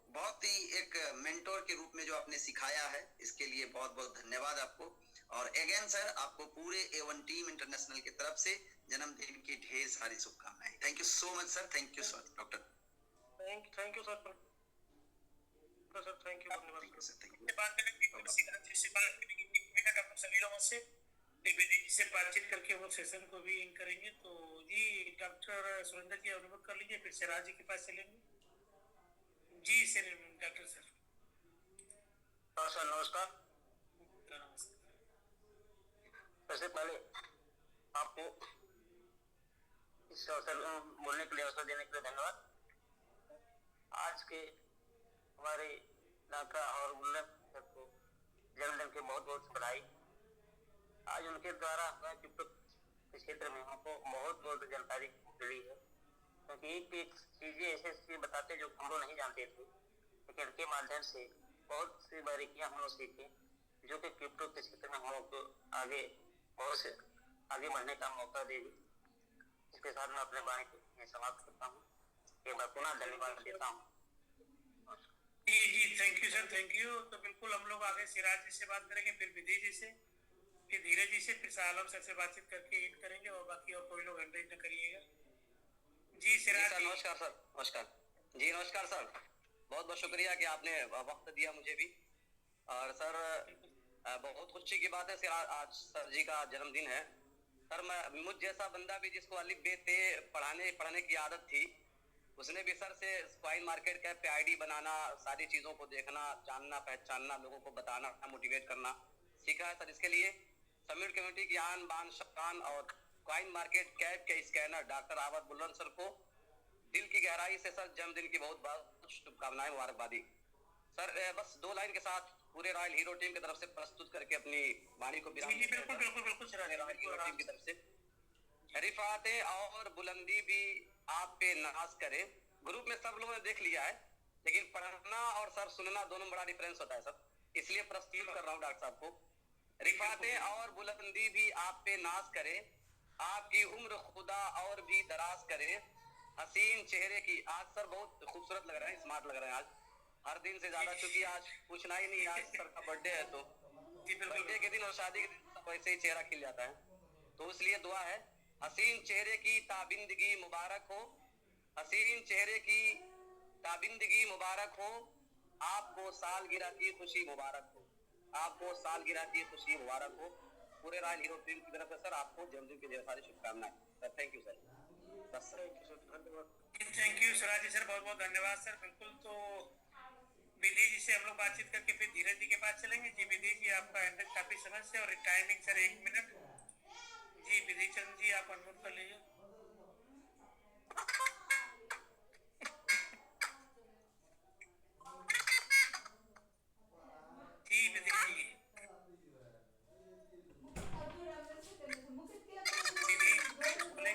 बहुत ही एक मेंटोर के रूप में जो आपने सिखाया है, इसके लिए बहुत बहुत धन्यवाद आपको। और अगेन सर आपको पूरे A1 टीम इंटरनेशनल की तरफ से जन्मदिन की ढेर सारी शुभकामनाएं। Thank you so much sir, thank you sir doctor. Thank you sir, thank you, धन्यवाद सर। सभी लोगों से से बातचीत करके वो सेशन को भी इन करेंगे। तो जी डॉक्टर सुरेंद्र जी अनुभव कर लीजिए, फिर सिराज जी के पास चलेंगे। जी सर, डॉक्टर सर। हाँ सर नमस्कार। नमस्कार। सबसे पहले आपको इस अवसर बोलने के लिए, अवसर देने के लिए धन्यवाद। आज के हमारे नाका और गुल्लन सर को जन्मदिन की बहुत बहुत बधाई। आज उनके द्वारा हमें क्रिप्टो के क्षेत्र में हमको बहुत बहुत जानकारी मिली है, क्योंकि एक चीजें ऐसे बताते जो हम लोग नहीं जानते थे, लेकिन इनके माध्यम से बहुत सी बारीकियां हम लोग सीखे, जो कि क्रिप्टो के क्षेत्र में हम लोग को आगे बहुत से आगे बढ़ने का मौका देगी। इसके साथ मैं अपने वाणी को समाप्त करता हूँ। एक बार पुनः धन्यवाद देता हूँ। जी thank you sir, thank you. तो बिल्कुल हम लोग आगे सिराज जी से बात करेंगे, फिर विधि जी से, फिर धीरे जी से फिर शाह आलम सर से बातचीत करके एंड करेंगे, और बाकी और कोई लोग हैंडल न करिएगा। जी सिराज सर जी। नमस्कार सर, नमस्कार जी, नमस्कार सर। बहुत बहुत शुक्रिया कि आपने वक्त दिया मुझे भी। और सर बहुत खुशी की बात है सर, आज सर जी का जन्मदिन है। सर मैं मुझ जैसा बंदा भी जिसको अलिफ बे ते पढ़ने की आदत थी, उसने भी सर से क्वाइन मार्केट कैप पे आईडी बनाना, सारी चीज़ों को देखना, जानना, पहचानना, लोगों को बताना, मोटिवेट करना सीखा है सर। इसके लिए समिट कमेटी की आन बान शान और क्वाइन मार्केट कैप के स्कैनर डॉक्टर आवाद बुलंद सर को दिल की गहराई से सर जन्मदिन की बहुत बहुत शुभकामनाएं, मुबारकबादी। सर बस 2 लाइन के साथ पूरे रॉयल हीरो टीम की तरफ से प्रस्तुत करके अपनी वाणी को विराम जी बिल्कुल बिल्कुल बिल्कुल सर, रॉयल हीरो टीम की तरफ से रिफाते और बुलंदी भी आप पे नाज करे। ग्रुप में सब लोगों ने देख लिया है, लेकिन पढ़ना और सर सुनना दोनों बड़ा डिफरेंस होता है सर, इसलिए प्रस्तुत कर रहा हूँ डॉक्टर साहब को। रिफाते और बुलंदी भी आप पे नाज करे, आपकी उम्र खुदा और भी दराज करे, हसीन चेहरे की। आज सर बहुत खूबसूरत लग रहे हैं, स्मार्ट लग रहे हैं आज, हर दिन से ज्यादा, क्योंकि आज पूछना ही नहीं, आज सर का बर्थडे है, तो बर्थडे के दिन और शादी के दिन वैसे ही चेहरा खिल जाता है, तो इसलिए दुआ है हसीन चेहरे की ताबिंदगी मुबारक हो, हसीन चेहरे की ताबिंदगी मुबारक हो, आपको सालगिरह की खुशी मुबारक हो, आपको सालगिरह की खुशी मुबारक हो। पूरे रॉयल हीरो टीम की तरफ से सर आपको जन्मदिन की ढेर सारी शुभकामनाएं सर। Thank you sir. बस sir, thank you Siraj ji sir, बहुत बहुत धन्यवाद सर। बिल्कुल, तो विधि जी से हम लोग बातचीत करके फिर धीरज जी के पास चलेंगे। जी विधि जी, आपका हैंडल काफी समय से, और टाइमिंग सर 1 मिनट। जी विधि चंद जी, आप अनम्यूट कर लीजिए। जी विधि जी, विधि बोले।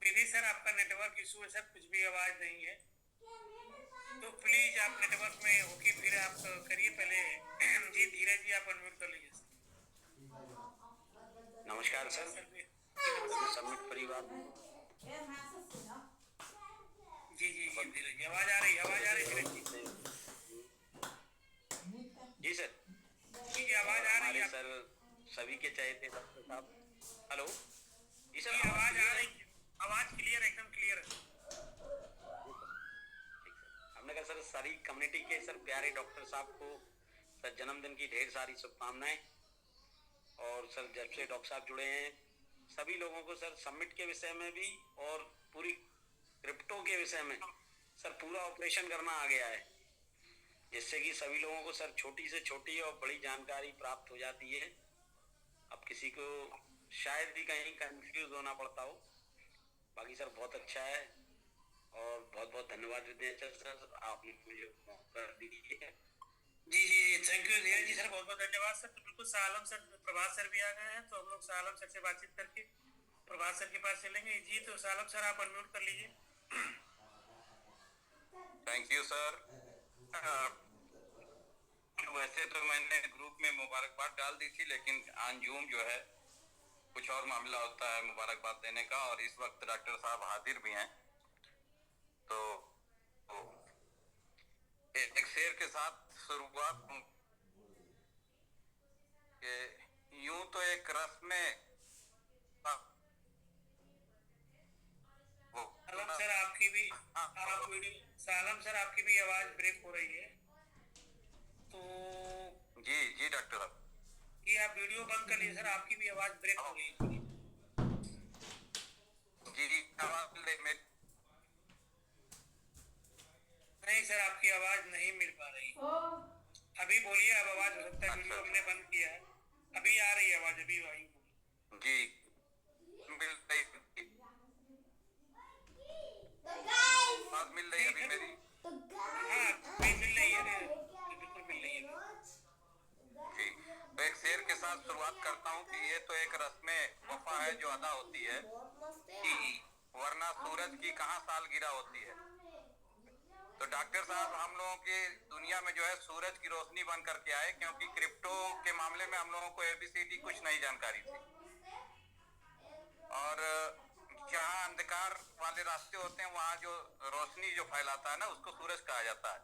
विधि सर, आपका नेटवर्क इशू है सर, कुछ भी आवाज नहीं है, तो प्लीज आप नेटवर्क में होके फिर आप करिए पहले। जी धीरज जी, आप अनम्यूट कर लीजिए। नमस्कार सर, समिट परिवार। जी जी जी धीरज जी, आवाज आ रही, आवाज आ रही धीरज जी। जी सर, जी आवाज आ रही है सर, सभी के चाहे थे डॉक्टर साहब। हेलो जी सर, आवाज आ रही, आवाज क्लियर, एकदम क्लियर है। हमने कहा सर सारी कम्युनिटी के सर प्यारे डॉक्टर साहब को सर जन्मदिन की ढेर सारी शुभकामनाएं। और सर जब से डॉक्टर साहब जुड़े हैं, सभी लोगों को सर समिट के विषय में भी और पूरी क्रिप्टो के विषय में सर पूरा ऑपरेशन करना आ गया है, जिससे कि सभी लोगों को सर छोटी से छोटी और बड़ी जानकारी प्राप्त हो जाती है। अब किसी को शायद भी कहीं कंफ्यूज होना पड़ता हो, बाकी सर बहुत अच्छा है, और बहुत बहुत धन्यवाद देते हैं सर, आपने मुझे मौका दिया। जी जी thank you Dheeraj ji sir, बहुत बहुत धन्यवाद सर। तो बिल्कुल शाह आलम सर, प्रभात सर भी आ गए हैं, तो हम लोग शाह आलम सर से बातचीत करके प्रभात सर के पास चलेंगे। जी तो शाह आलम सर, आप अनम्यूट कर लीजिए। Thank you sir. वैसे तो मैंने ग्रुप में मुबारकबाद डाल दी थी, लेकिन ऑन जूम जो है कुछ और मामला होता है मुबारकबाद देने का, और इस वक्त डॉक्टर साहब हाजिर भी हैं, तो एक शेर के साथ शुरुआत के यूं तो एक रस्म आलम सर आपकी भी, आप वीडियो, सालम सर आपकी भी आवाज ब्रेक हो रही है, तो जी जी डॉक्टर साहब, ये आप वीडियो बंद कर लीजिए सर, आपकी भी आवाज ब्रेक हो गई। जी जी आवाज नहीं सर, आपकी आवाज नहीं मिल पा रही। अभी बोलिए, अब आवाज हो सकता है, वीडियो हमने बंद किया है, अभी आ रही है आवाज, अभी आई जी मिल रही, आवाज मिल रही है अभी मेरी? हाँ मिल रही है, बिल्कुल मिल रही है। जी, तो एक शेर के साथ शुरुआत करता हूँ कि ये तो एक रस्म वफा है जो अदा होती है, वरना सूरज की कहाँ सालगिरह होती है। तो डॉक्टर साहब हम लोगों की दुनिया में जो है सूरज की रोशनी बन करके आए, क्योंकि क्रिप्टो के मामले में हम लोगों को ABCD कुछ नहीं जानकारी थी, और जहाँ अंधकार वाले रास्ते होते हैं वहाँ जो रोशनी जो फैलाता है ना उसको सूरज कहा जाता है।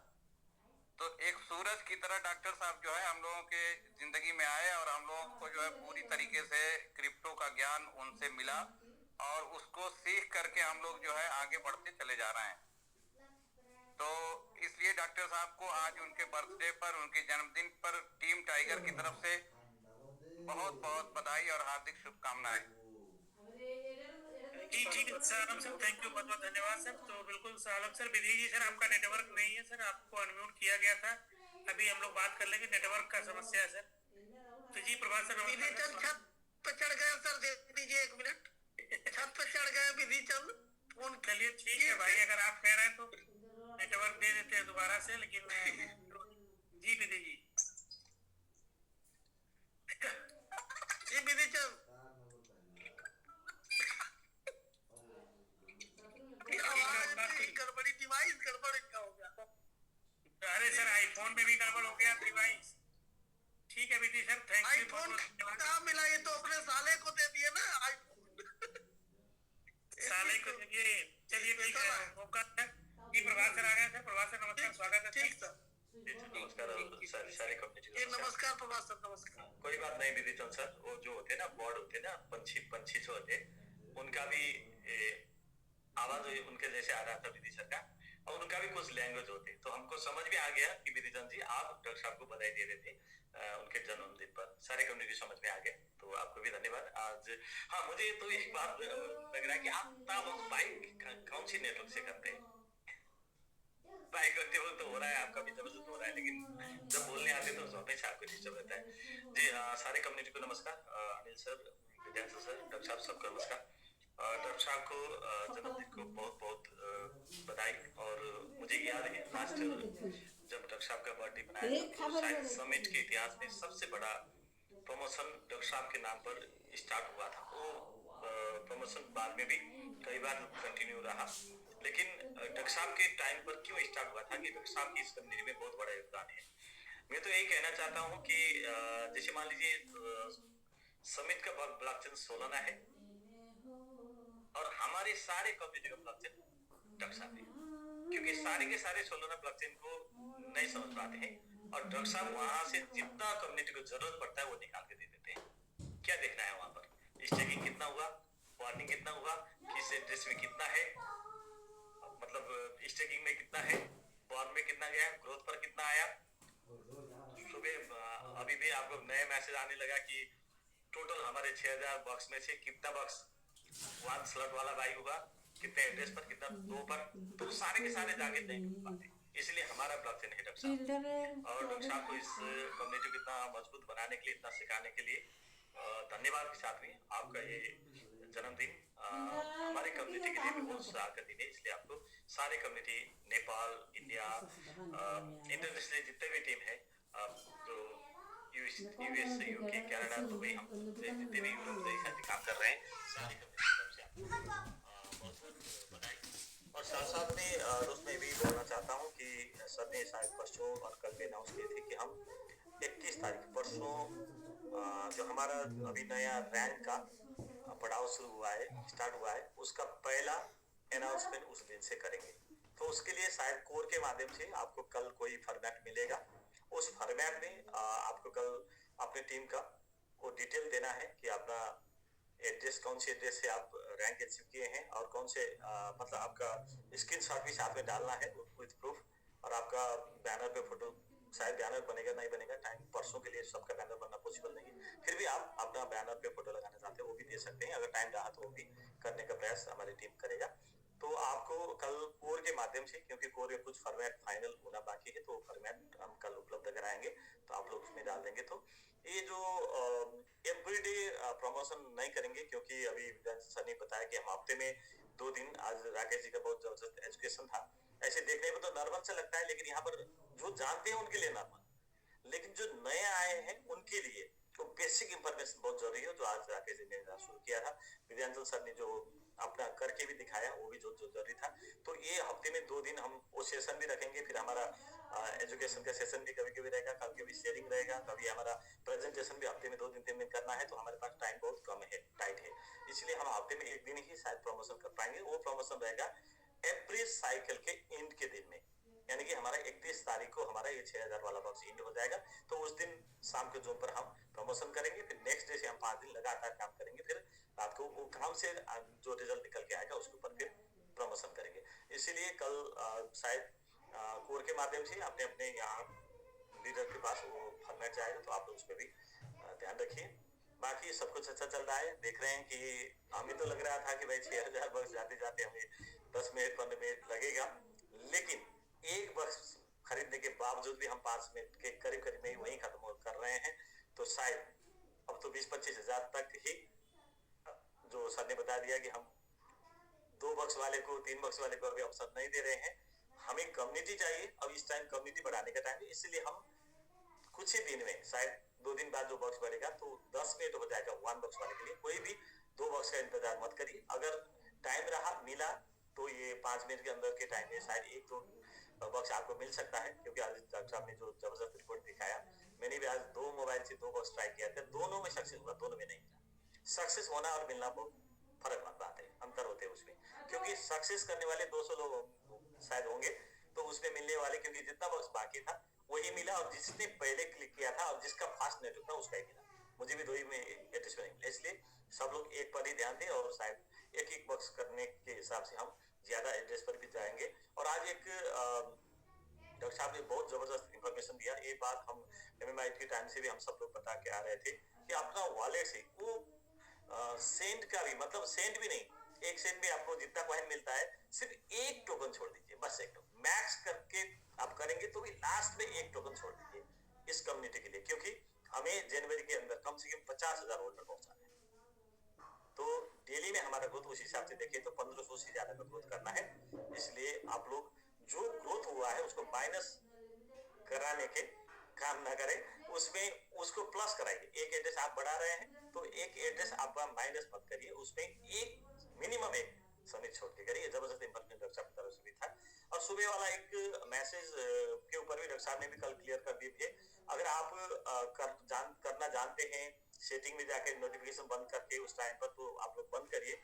तो एक सूरज की तरह डॉक्टर साहब जो है हम लोगों के जिंदगी में आए और हम लोगों को जो है पूरी तरीके से क्रिप्टो का ज्ञान उनसे मिला और उसको सीख करके हम लोग जो है आगे बढ़ते चले जा रहे हैं। तो इसलिए डॉक्टर साहब को आज उनके बर्थडे पर, उनके जन्मदिन पर टीम टाइगर की तरफ से बहुत बहुत बधाई और हार्दिक शुभकामनाएं। जी ठीक है sir, Alam sir, thank you, बहुत बहुत धन्यवाद सर। तो बिल्कुल सर, आलम सर, विधि जी सर, आपका नेटवर्क नहीं है सर, आपको अनम्यूट किया गया था, अभी हम लोग बात कर लेंगे, नेटवर्क का समस्या है सर। तो जी प्रभात सर, विधि चंद छत पे चढ़ गए सर, दे दीजिए 1 मिनट। छत पे चढ़ गए विधि चंद, फोन चलिए ठीक है भाई, अगर आप कह रहे हैं तो नेटवर्क दे देते हैं दोबारा से, लेकिन जी विधि जी। जी विधि चंद, गड़बड़ी डिवाइस गड़बड़ इनका हो गया। अरे सर आईफोन में भी गड़बड़ हो गया डिवाइस। ठीक है विधि सर, थैंक यू। आईफोन कहाँ मिला, ये तो अपने साले को दे दिए ना आईफोन, साले को दे दिए। चलिए ठीक है, मौका है जी। प्रभात सर आ गए सर, प्रभात सर नमस्कार, स्वागत है। ठीक सर, नमस्कार सारी कम्युनिटी ये नमस्कार प्रभात सर, नमस्कार। कोई बात नहीं विधि चंद सर, वो जो होते हैं ना बर्ड होते हैं ना, पंछी जो होते हैं उनका भी आवाज उनके जैसे आ रहा था विधि सर का, और उनका भी कुछ लैंग्वेज होते हैं, तो हमको समझ में आ गया कि विधि चंद जी आप डॉक्टर साहब को बधाई दे रहे थे उनके जन्मदिन पर। सारे कम्युनिटी समझ में आ गए, तो आपको भी धन्यवाद आज। हाँ, मुझे तो एक बात लग रहा है कि आप लोग बाइक कौन सी नेटवर्क से करते हैं? बाइक करते हो तो हो रहा है, आपका भी जबरदस्त हो रहा है, लेकिन जब बोलने आते तो हमेशा आपको डिस्टर्ब रहता है। जी सारे कम्युनिटी को नमस्कार, अनिल सर, विद्यांशु सर, डॉक्टर साहब सबको नमस्कार। डॉक्टर साहब को जन्मदिन को बहुत बहुत बधाई। और मुझे याद है लास्ट जब डॉक्टर साहब का बर्थडे मनाया तो शायद समिट के इतिहास में सबसे बड़ा प्रमोशन डॉक्टर साहब के नाम पर स्टार्ट हुआ था। वो प्रमोशन बाद में भी कई बार कंटिन्यू रहा, लेकिन डॉक्टर साहब के टाइम पर क्यों स्टार्ट हुआ था कि डॉक्टर साहब की इस कम्युनिटी में बहुत बड़ा योगदान है। मैं तो यही कहना चाहता हूँ कि जैसे मान लीजिए समिट का ब्लॉकचेन सोलना है और हमारे सारे कम्युनिटी का ब्लॉकचेन डॉक्टर साहब है, क्योंकि सारे के सारे सोलना ब्लॉकचेन को नहीं समझ पाते हैं और डॉक्टर साहब वहां से जितना कम्युनिटी को जरूरत पड़ता है वो निकाल के दे देते हैं। क्या देखना है वहां पर, स्टेकिंग कितना हुआ, वार्निंग कितना हुआ, किस एड्रेस में कितना है, मतलब स्टेकिंग में कितना है, बॉर्न में कितना गया, ग्रोथ पर कितना आया। सुबह अभी भी आपको नए मैसेज आने लगा कि टोटल हमारे 6000 बॉक्स में से कितना बॉक्स 1 स्लॉट वाला बाई हुआ, कितने एड्रेस पर, कितना 2 पर, तो सारे के सारे जाके नहीं मिल पाते। इसलिए हमारा ब्लॉकचेन है डॉक्टर साहब, और डॉक्टर साहब को इस कम्युनिटी को इतना मजबूत बनाने के लिए, इतना सिखाने के लिए धन्यवाद के साथ में आपका ये जन्मदिन हमारे कम्युनिटी के लिए भी बहुत उत्साह का दिन है। इसलिए आपको सारे कम्युनिटी, नेपाल, इंडिया, इंटरनेशनल जितने भी टीम है, जो यूएस, यूके, कनाडा, दुबई, हम जितने भी यूरोप काम कर रहे हैं, सारी कम्युनिटी से आपको बहुत बहुत बधाई। और साथ साथ में दोस्त मैं भी बोलना चाहता हूँ कि सर ने शायद परसों और कल भी अनाउंस किए थे कि हम 31 तारीख परसों जो हमारा अभी नया रैंक का पड़ाव शुरू हुआ है, स्टार्ट हुआ है, उसका पहला अनाउंसमेंट उस दिन से करेंगे। तो उसके लिए शायद कोर के माध्यम से आपको कल कोई फॉर्मेट मिलेगा। उस फॉर्मेट में आपको कल अपने टीम का वो डिटेल देना है कि अपना एड्रेस, कौन से एड्रेस से आप रैंक अचीव किए हैं, और कौन से मतलब आपका स्क्रीनशॉट भी साथ में डालना है विद प्रूफ, और आपका बैनर पे फोटो, शायद बैनर बनेगा नहीं बनेगा, टाइम परसों के लिए सबका बैनर बनना पॉसिबल नहीं है, फिर भी आप अपना बैनर पे फोटो लगाना चाहते हैं वो भी दे सकते हैं। अगर टाइम रहा तो वो भी करने का प्रयास हमारी टीम करेगा। तो आपको कल कोर के माध्यम से, क्योंकि कोर के कुछ फॉर्मेट फाइनल होना बाकी है, तो फॉर्मेट हम कल उपलब्ध कराएंगे, तो आप लोग उसमें डाल देंगे। तो ये जो एवरीडे प्रमोशन नहीं करेंगे, क्योंकि अभी सर ने बताया कि हम हफ्ते में 2 दिन, आज राकेश जी का बहुत जबरदस्त एजुकेशन था, ऐसे देखने में तो नॉर्मल से लगता है, लेकिन यहाँ पर जो जानते हैं उनके लिए नॉर्मल, लेकिन जो नए आए हैं उनके लिए तो बेसिक इंफॉर्मेशन बहुत जरूरी है, जो आज राकेश जी ने शुरू किया था। विद्यांचल सर ने जो अपना करके भी दिखाया वो भी जो जरूरी था। तो ये हफ्ते में 2 दिन हम वो सेशन भी रखेंगे, फिर हमारा एजुकेशन का सेशन भी कभी कभी रहेगा, कभी कभी शेयरिंग रहेगा, कभी हमारा प्रेजेंटेशन भी हफ्ते में 2 दिन 3 दिन करना है, तो हमारे पास टाइम बहुत कम है, टाइट है। इसलिए हम हफ्ते में 1 दिन ही शायद प्रमोशन कर पाएंगे। वो प्रमोशन रहेगा एवरी साइकिल के एंड के दिन में, यानी कि हमारा 31 तारीख को हमारा ये 6000 वाला बॉक्स एंड हो जाएगा। तो उस दिन शाम के जोन पर हम प्रमोशन करेंगे, फिर नेक्स्ट डे से हम 5 दिन लगातार काम करेंगे, फिर रात को वो काम से जो रिजल्ट निकल के आएगा उसके ऊपर फिर प्रमोशन करेंगे। इसीलिए कल शायद कोर के माध्यम से अपने अपने यहाँ लीडर के पास वो फॉर्मेट जाएगा, तो आप लोग उस पर भी ध्यान रखिए। बाकी सब कुछ अच्छा चल रहा है। देख रहे हैं कि हमें तो लग रहा था कि भाई 6000 बक्स जाते जाते हमें 10 मिनट 15 मिनट लगेगा, लेकिन एक बक्स खरीदने के बावजूद भी हम 5 मिनट के करीब करीब में वहीं खत्म कर रहे हैं। तो शायद अब तो 20-25 हजार तक ही, जो सर ने बता दिया कि हम 2 बक्स वाले को 3 बक्स वाले को अभी अवसर नहीं दे रहे हैं। हमें कम्युनिटी चाहिए, अब इस टाइम कम्युनिटी बढ़ाने का टाइम है, इसलिए हम कुछ ही दिन में, शायद 2 दिन बाद जो बक्स बढ़ेगा तो 10 मिनट हो जाएगा 1 बक्स वाले के लिए। कोई भी 2 बक्स का इंतजार मत करिए। अगर टाइम रहा मिला तो ये 5 मिनट के अंदर के टाइम में शायद 1-2 बक्स आपको मिल सकता है, क्योंकि आज डॉक्टर साहब ने जो जबरदस्त रिपोर्ट दिखाया, मैंने भी आज 2 मोबाइल से 2 बक्स ट्राई किया था, दोनों में सक्सेस हुआ, दोनों में नहीं मिला। सक्सेस होना और मिलना बहुत फर्क बात है, अंतर होते हैं उसमें, क्योंकि सक्सेस करने वाले 200 लोग शायद होंगे, तो उसमें मिलने वाले, क्योंकि जितना बक्स बाकी था वही मिला, और जिसने पहले क्लिक किया था और जिसका फास्ट नेटवर्क था उसका ही मिला। मुझे भी 2 ही में एड्रेस में नहीं मिला, इसलिए सब लोग एक पर ही ध्यान दें, और शायद एक बक्स करने के हिसाब से हम ज्यादा एड्रेस पर भी जाएंगे। और आज एक डॉक्टर साहब ने बहुत जबरदस्त इंफॉर्मेशन दिया। ये बात हम MMI के टाइम से भी हम सब लोग बता के आ रहे थे कि अपना वॉलेट से वो सेंट का भी, मतलब सेंट भी नहीं, 1 सेंट में आपको जितना कॉइन मिलता है सिर्फ 1 टोकन छोड़ दीजिए, बस 1 टोकन मैक्स करके आप करेंगे तो भी लास्ट में 1 टोकन छोड़ दीजिए इस कम्युनिटी के लिए, क्योंकि हमें जनवरी के अंदर कम से कम 50,000 होल्डर पहुंचाना है। तो डेली में हमारा ग्रोथ उस हिसाब से देखिए तो 1500 से ज्यादा का ग्रोथ करना है। इसलिए आप लोग जो ग्रोथ हुआ है उसको माइनस कराने के काम ना करें, उसमें उसको प्लस कराइए। एक एड्रेस आप बढ़ा रहे हैं तो एक एड्रेस आपका माइनस मत करिए, उसमें एक मिनिमम एक समिट छोड़ के करिए। जबरदस्त इंफॉर्मेशन डॉक्टर साहब की तरफ से भी था। और सुबह वाला एक मैसेज के ऊपर भी डॉक्टर साहब ने भी कल क्लियर कर दिए थे। अगर आप करना जानते हैं सेटिंग में जाके नोटिफिकेशन बंद करके उस टाइम पर, तो आप लोग बंद करिए।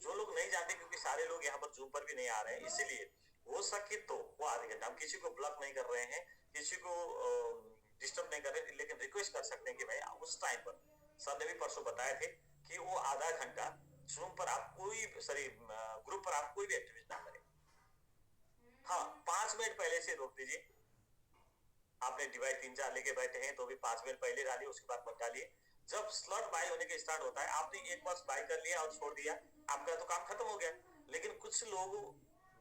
जो लोग नहीं जानते, क्योंकि सारे लोग यहाँ पर जूम पर भी नहीं आ रहे हैं, इसीलिए हो सके तो वो आधे घंटा, हम किसी को ब्लॉक नहीं कर रहे हैं, किसी को डिस्टर्ब नहीं कर रहे हैं, लेकिन रिक्वेस्ट कर सकते हैं कि भाई उस टाइम पर सर ने भी परसों बताए थे कि वो आधा घंटा जूम पर आप कोई ग्रुप पर आप कोई भी एक्टिविटी ना करें। हाँ, 5 मिनट पहले से रोक दीजिए। आपने डिवाइस 3-4 लेके बैठे हैं तो भी 5 मिनट पहले डालिए, उसके बाद मत डालिए। जब स्लॉट बाय होने के स्टार्ट होता है, आपने एक बॉक्स बाय कर लिया और छोड़ दिया, आपका तो काम खत्म हो गया। लेकिन कुछ लोग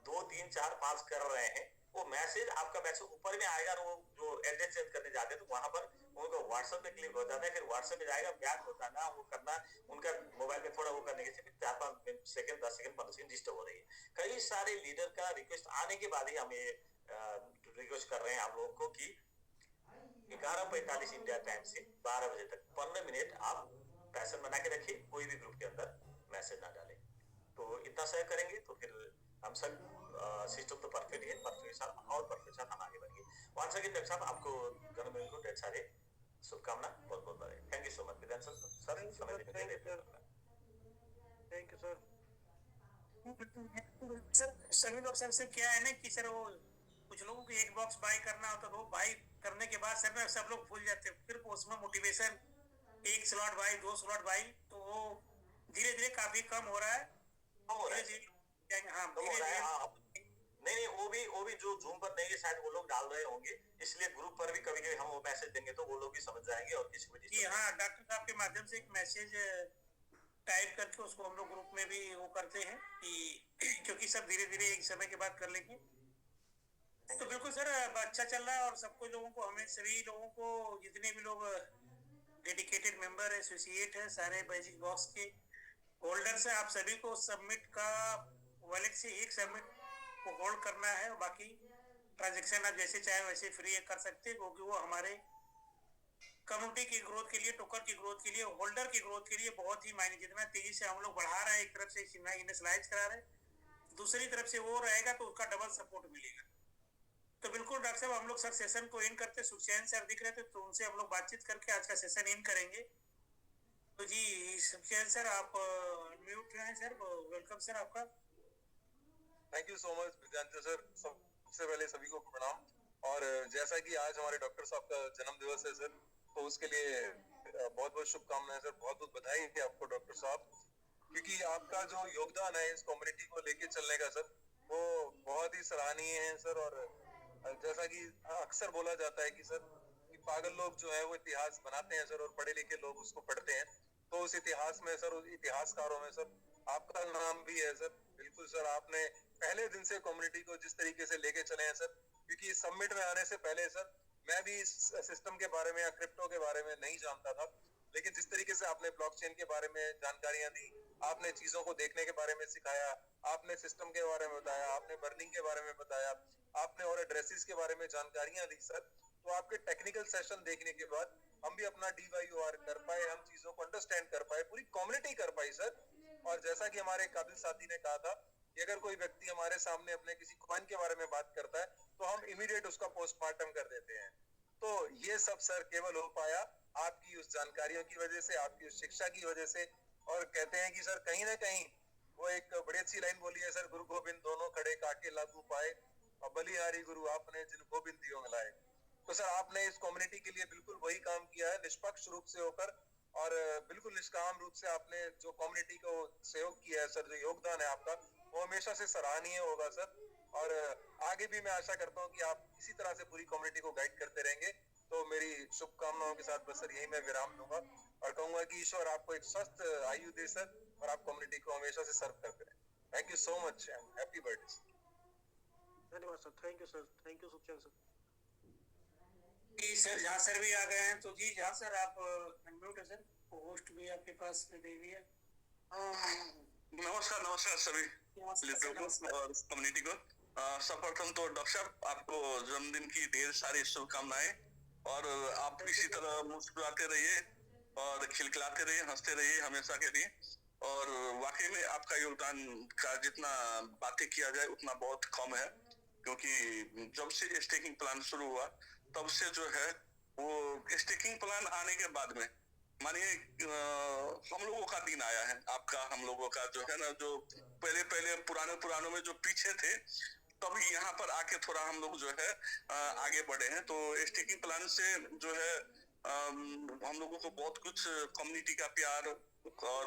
2, 3, 4, 5 कर रहे हैं, वो मैसेज आपका मैसेज ऊपर में आएगा, और वो जो एड्रेस चेंज करने जाते हैं तो वहां पर उनको व्हाट्सएप पे क्लिक हो जाता है, फिर व्हाट्सएप में जाएगा, बैक होता ना वो करना, उनका मोबाइल में थोड़ा वो करने के 4-5 सेकंड 10 सेकंड 15 सेकंड डिस्टर्ब हो रही है। कई सारे लीडर का रिक्वेस्ट आने के बाद ही हम ये रिक्वेस्ट कर रहे हैं आप लोगों को कि 11:45 इंडिया टाइम से 12 बजे तक 15 मिनट आप पैसन बना के रखिए, कोई भी ग्रुप के अंदर मैसेज ना डालें। तो इतना शेयर करेंगे तो फिर हम सब सिस्टम तो परफेक्ट है, परफेक्ट साथ और परफेक्ट साथ हम आगे बढ़ेंगे। वंस अगेन डॉक्टर साहब, आपको जन्मदिन को ढेर सारे शुभकामना, बहुत बहुत बधाई। थैंक यू सो मच विधान सर, समय देने के लिए। Thank you sir. सर सभी लोग सर क्या है ना कि सर वो कुछ लोगों को एक बॉक्स बाय करना होता है, वो बाय करने के बाद सर सब लोग भूल जाते हैं, फिर उसमें motivation 1 slot by 2 slot by, तो वो धीरे धीरे काफी कम हो रहा है। नहीं, वो भी जो जूम पर नहीं है शायद वो लोग डाल रहे होंगे, इसलिए ग्रुप पर भी कभी कभी हम वो मैसेज देंगे तो वो लोग भी समझ जाएंगे और किसी को जी हाँ, डॉक्टर साहब के माध्यम से एक मैसेज टाइप करके उसको हम लोग ग्रुप में भी वो करते हैं कि क्योंकि सब धीरे धीरे एक समय के बाद कर लेंगे। तो बिल्कुल सर, अच्छा चल रहा है और सबको लोगों को, हमें सभी लोगों को, जितने भी लोग डेडिकेटेड मेंबर एसोसिएट है, सारे बेसिक बॉक्स के होल्डर्स है, आप सभी को सबमिट का वॉलेट से एक सबमिट को होल्ड करना है, और बाकी ट्रांजेक्शन आप जैसे चाहे वैसे फ्री कर सकते हैं, क्योंकि वो हमारे कम्युनिटी की ग्रोथ के लिए, टोकन की ग्रोथ के लिए, होल्डर की ग्रोथ के लिए बहुत ही मायने। जितना तेजी से हम लोग बढ़ा रहे हैं, एक तरफ से इनिशियलाइज करा रहे हैं, दूसरी तरफ से वो रहेगा तो उसका डबल सपोर्ट मिलेगा। तो बिल्कुल डॉक्टर साहब हम लोग सर सेशन को इन करते, सुखचैन सर दिख रहे थे तो उनसे हम लोग बातचीत करके आज का सेशन इन करेंगे। तो जी सुखचैन सर आप म्यूट हैं सर, वेलकम सर आपका। Thank you so much Vidyant sir, सबसे पहले सभी को प्रणाम। और जैसा कि आज हमारे डॉक्टर साहब का जन्म दिवस है सर, तो उसके लिए बहुत बहुत शुभकामनाएं सर, बहुत बहुत बधाई है आपको डॉक्टर साहब, क्योंकि आपका जो योगदान है इस कम्युनिटी को लेके चलने का सर, वो बहुत ही सराहनीय है सर। और जैसा कि अक्सर बोला जाता है कि सर कि पागल लोग जो है वो इतिहास बनाते हैं सर, और पढ़े लिखे लोग उसको पढ़ते हैं। तो उस इतिहास में सर, उस इतिहासकारों में सर आपका नाम भी है सर। बिल्कुल सर, आपने पहले दिन से कम्युनिटी को जिस तरीके से लेके चले हैं सर, क्योंकि समिट में आने से पहले सर मैं भी इस सिस्टम के बारे में या क्रिप्टो के बारे में नहीं जानता था, लेकिन जिस तरीके से आपने ब्लॉकचेन के बारे में जानकारियां दी, आपने चीजों को देखने के बारे में सिखाया, आपने सिस्टम के बारे में बताया, आपने बर्निंग के बारे में बताया, आपने और एड्रेसेस के बारे में जानकारियां दी सर। तो आपके टेक्निकल सेशन देखने के बाद हम भी अपना DYOR कर पाए, हम चीजों को अंडरस्टैंड कर पाए, पूरी कम्युनिटी कर पाई सर। और जैसा कि हमारे काबिल साथी ने कहा था कि अगर कोई व्यक्ति हमारे सामने अपने किसी कॉइन के बारे में बात करता है तो हम इमीडिएट उसका पोस्टमार्टम कर देते हैं। तो ये सब सर केवल हो पाया आपकी उस जानकारियों की वजह से, आपकी उस शिक्षा की वजह से। और कहते हैं कि सर कहीं ना कहीं वो एक बड़ी अच्छी लाइन बोली है सर, गुरु गोविंद दोनों खड़े काके लागू पाए, और बलिहारी गुरु आपने जिन गोविंद दियो मिलाए। तो सर आपने इस कम्युनिटी के लिए बिल्कुल वही काम किया है, निष्पक्ष रूप से होकर, और बिल्कुल निष्काम रूप से आपने जो कम्युनिटी को सहयोग किया है सर, जो योगदान है आपका, वो हमेशा से सराहनीय होगा सर। और आगे भी मैं आशा करता हूँ कि आप इसी तरह से पूरी कम्युनिटी को गाइड करते रहेंगे। तो मेरी शुभकामनाओं के साथ बस सर यही मैं विराम दूंगा और कहूंगा कि ईश्वर आपको एक स्वस्थ आयु दे सर, और आप कम्युनिटी को हमेशा से सर्व करते रहें। Thank you so much and happy birthday. धन्यवाद sir, thank you sir, thank you Sukhchain sir. जी सर, जहाँ सर भी आ गए हैं तो जी जहाँ सर आप अनम्यूट है सर, होस्ट भी आपके पास देवी है। नमस्कार नमस्कार सभी लिसनर्स और कम्युनिटी को। सर्वप्रथम तो डॉक्टर साहब आपको जन्मदिन की ढेर सारी शुभकामनाएं, और आप इसी तरह मुस्कुराते रहिए और खिलखिलाते रहिए, हंसते रहिए हमेशा के लिए। और वाकई में आपका योगदान का जितना बातें किया जाए उतना बहुत कम है, क्योंकि जब से स्टेकिंग प्लान शुरू हुआ तब से जो है वो स्टेकिंग प्लान आने के बाद में मानिए हम लोगों का दिन आया है, आपका हम लोगों का जो है ना, जो पहले पुरानों में जो पीछे थे, तभी यहाँ पर आके थोड़ा हम लोग जो है आगे बढ़े हैं। तो स्टेकिंग प्लान से जो है हम लोगों को बहुत कुछ कम्युनिटी का प्यार और